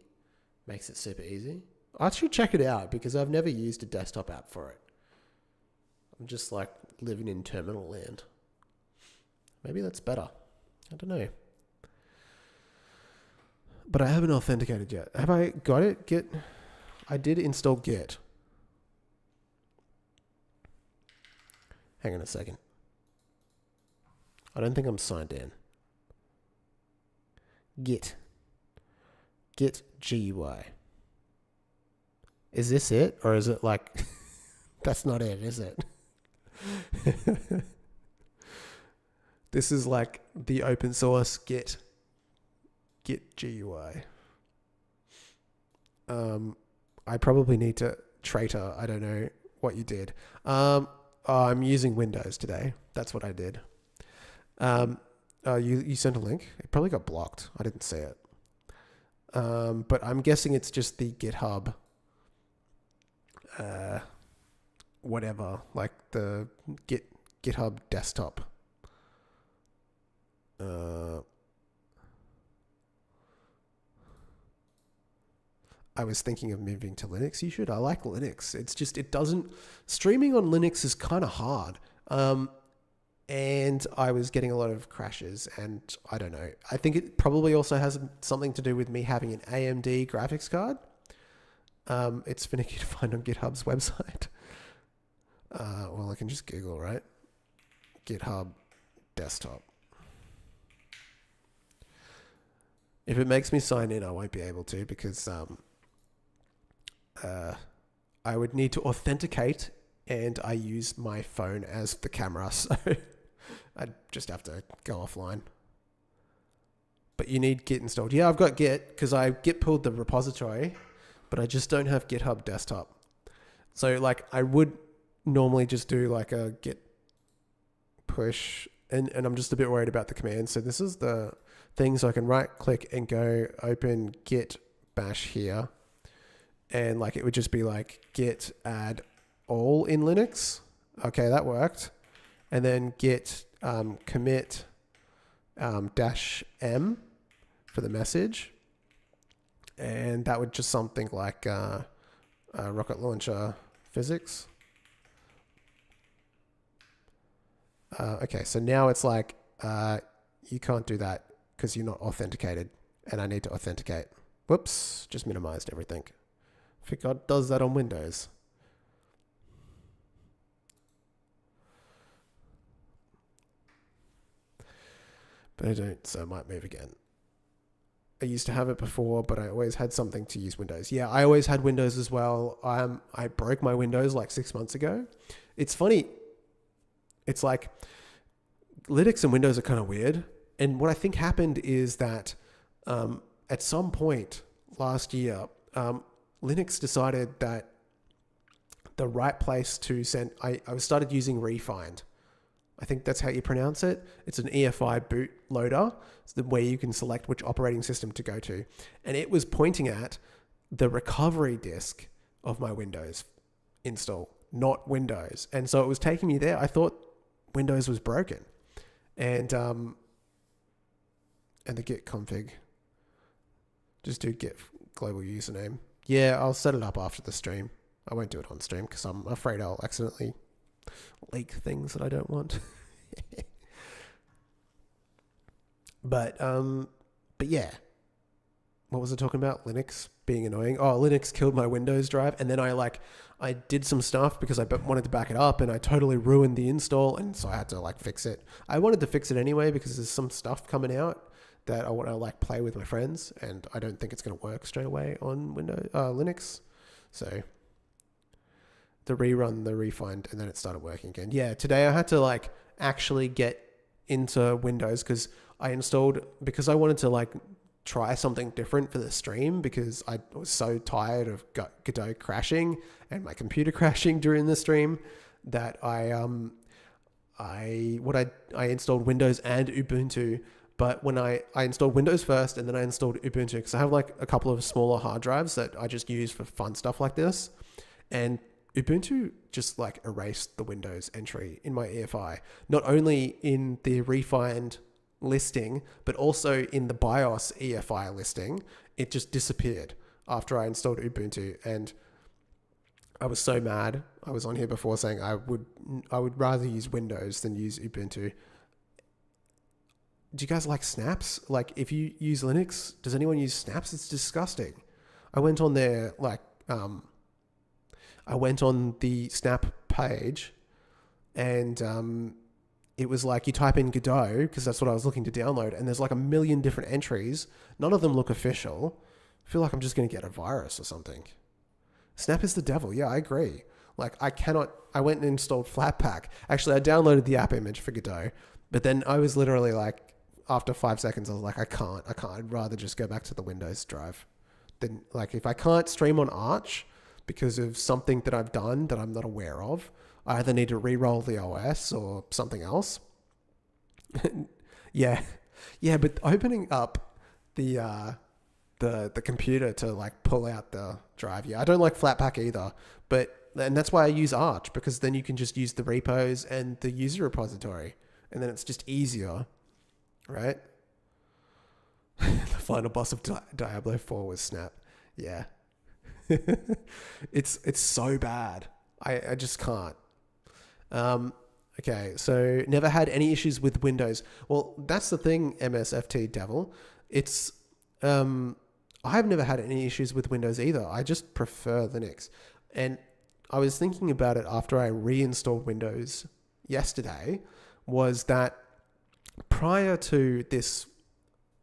makes it super easy. I should check it out because I've never used a desktop app for it. I'm just like living in terminal land. Maybe that's better. I don't know. But I haven't authenticated yet. Have I got it? Git. I did install Git. Hang on a second. I don't think I'm signed in. Git GUI. Is this it? Or is it like, that's not it, is it? This is like the open source Git GUI. I probably need to traitor. I don't know what you did. I'm using Windows today. That's what I did. You sent a link. It probably got blocked. I didn't see it. But I'm guessing it's just the GitHub, whatever, like the GitHub desktop. I was thinking of moving to Linux. You should. I like Linux. It's just, streaming on Linux is kind of hard. And I was getting a lot of crashes, and I don't know. I think it probably also has something to do with me having an AMD graphics card. It's finicky to find on GitHub's website. Well, I can just Google, right? GitHub desktop. If it makes me sign in, I won't be able to because I would need to authenticate, and I use my phone as the camera, so I'd just have to go offline. But you need Git installed. Yeah, I've got Git because I Git pulled the repository, but I just don't have GitHub desktop. So like I would normally just do like a Git push, and I'm just a bit worried about the command. So this is the thing, so I can right click and go open Git bash here. And like it would just be like git add all in Linux. Okay, that worked. And then git commit -m for the message. And that would just something like rocket launcher physics. Okay, so now it's like you can't do that because you're not authenticated, and I need to authenticate. Whoops, just minimized everything. I think God does that on Windows. But I don't, so I might move again. I used to have it before, but I always had something to use Windows. Yeah, I always had Windows as well. I broke my Windows like 6 months ago. It's funny. It's like Linux and Windows are kind of weird. And what I think happened is that at some point last year, Linux decided that the right place to send, I started using refind. I think that's how you pronounce it. It's an EFI bootloader. It's the way you can select which operating system to go to. And it was pointing at the recovery disk of my Windows install, not Windows. And so it was taking me there. I thought Windows was broken. And the git config. Just do git global username. Yeah, I'll set it up after the stream. I won't do it on stream because I'm afraid I'll accidentally leak things that I don't want. But yeah. What was I talking about? Linux being annoying. Oh, Linux killed my Windows drive, and then I did some stuff because I wanted to back it up, and I totally ruined the install, and so I had to like fix it. I wanted to fix it anyway because there's some stuff coming out that I want to like play with my friends, and I don't think it's going to work straight away on Windows Linux. So the rerun, the refind, and then it started working again. Yeah, today I had to like actually get into Windows because I wanted to like try something different for the stream because I was so tired of Godot crashing and my computer crashing during the stream that I installed Windows and Ubuntu. But when I installed Windows first, and then I installed Ubuntu because I have like a couple of smaller hard drives that I just use for fun stuff like this. And Ubuntu just like erased the Windows entry in my EFI, not only in the refined listing, but also in the BIOS EFI listing. It just disappeared after I installed Ubuntu. And I was so mad. I was on here before saying I would rather use Windows than use Ubuntu. Do you guys like snaps? Like if you use Linux, does anyone use snaps? It's disgusting. I went on there I went on the snap page, and it was like you type in Godot because that's what I was looking to download, and there's like a million different entries. None of them look official. I feel like I'm just going to get a virus or something. Snap is the devil. Yeah, I agree. Like I went and installed Flatpak. Actually, I downloaded the app image for Godot, but then I was literally like, after 5 seconds, I was like, I can't. I'd rather just go back to the Windows drive. Then, like, if I can't stream on Arch because of something that I've done that I'm not aware of, I either need to re-roll the OS or something else. Yeah. Yeah, but opening up the computer to like pull out the drive. Yeah, I don't like Flatpak either, and that's why I use Arch, because then you can just use the repos and the user repository, and then it's just easier, right? The final boss of Diablo 4 was Snap. Yeah. It's so bad. I just can't. Okay, so never had any issues with Windows. Well, that's the thing, MSFT Devil. It's I've never had any issues with Windows either. I just prefer Linux. And I was thinking about it after I reinstalled Windows yesterday, was that prior to this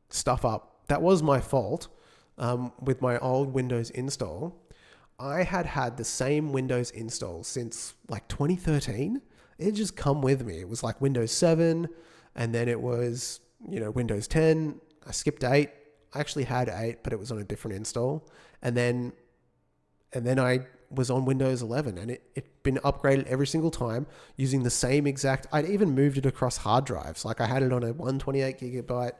stuff up, that was my fault with my old Windows install. I had the same Windows install since like 2013. It just come with me. It was like Windows 7, and then it was, Windows 10. I skipped 8. I actually had 8, but it was on a different install. And then I was on Windows 11, and it'd been upgraded every single time using the same exact... I'd even moved it across hard drives. Like I had it on a 128 gigabyte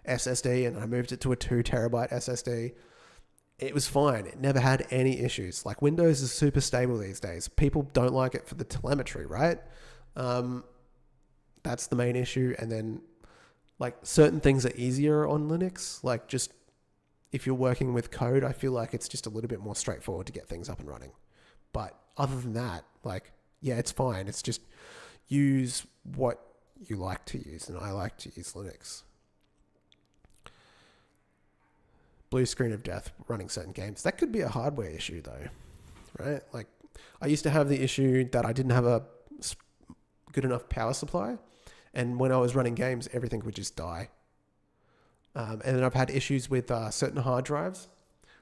SSD, and I moved it to a 2 terabyte SSD. It was fine. It never had any issues. Like Windows is super stable these days. People don't like it for the telemetry, right? That's the main issue. And then like certain things are easier on Linux. Like just if you're working with code, I feel like it's just a little bit more straightforward to get things up and running. But other than that, like, yeah, it's fine. It's just use what you like to use. And I like to use Linux. Blue screen of death running certain games. That could be a hardware issue though, right? Like I used to have the issue that I didn't have a good enough power supply, and when I was running games, everything would just die. And then I've had issues with certain hard drives,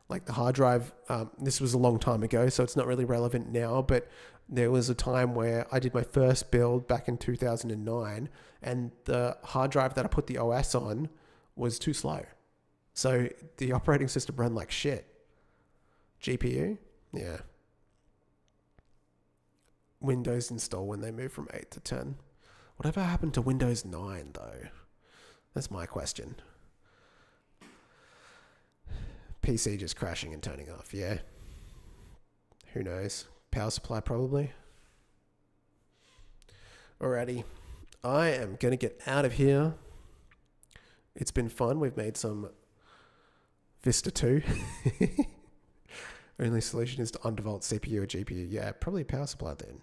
like the hard drive. This was a long time ago, so it's not really relevant now, but there was a time where I did my first build back in 2009, and the hard drive that I put the OS on was too slow. So the operating system ran like shit. GPU? Yeah. Windows install when they move from 8 to 10. Whatever happened to Windows 9 though? That's my question. PC just crashing and turning off, yeah. Who knows? Power supply probably. Alrighty. I am going to get out of here. It's been fun. We've made some Vista 2. Only solution is to undervolt CPU or GPU. Yeah, probably power supply then.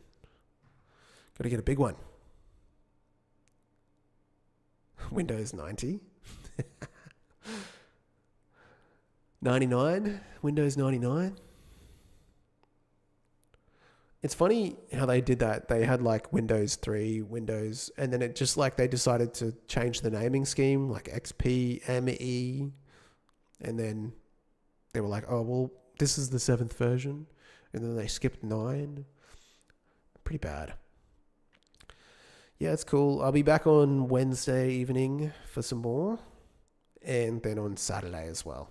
Got to get a big one. Windows 90. 99. Windows 99. It's funny how they did that. They had like Windows 3, Windows, and then it just like they decided to change the naming scheme, like XP, ME. And then they were like, oh, well, this is the 7th version. And then they skipped 9. Pretty bad. Yeah, it's cool. I'll be back on Wednesday evening for some more. And then on Saturday as well.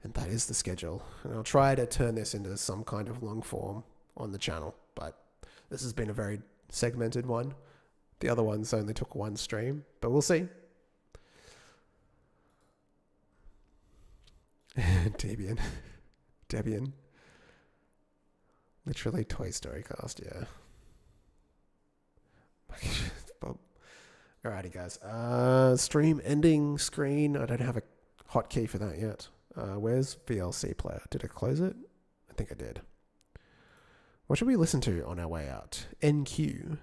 And that is the schedule. And I'll try to turn this into some kind of long form on the channel. But this has been a very segmented one. The other ones only took one stream. But we'll see. Debian. Literally Toy Story cast, yeah. Alrighty, guys. Stream ending screen. I don't have a hotkey for that yet. Where's VLC player? Did I close it? I think I did. What should we listen to on our way out? NQ.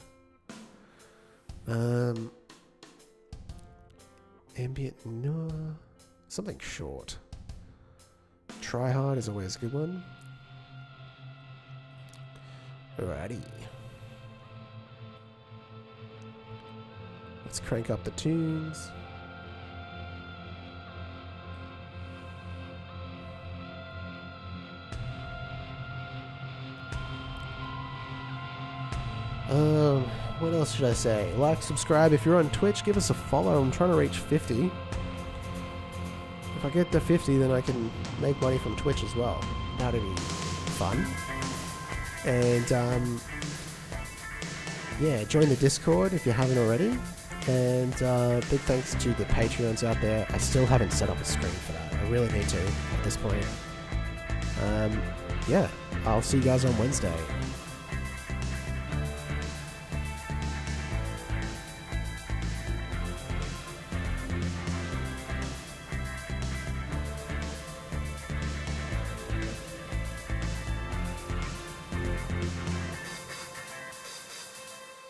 Ambient, no. Something short. Try Hard is always a good one. Alrighty. Let's crank up the tunes. What else should I say? Like, subscribe. If you're on Twitch, give us a follow. I'm trying to reach 50. If I get to 50, then I can make money from Twitch as well. That'd be fun. And, yeah, join the Discord if you haven't already. And big thanks to the Patreons out there. I still haven't set up a screen for that. I really need to at this point. Yeah, I'll see you guys on Wednesday.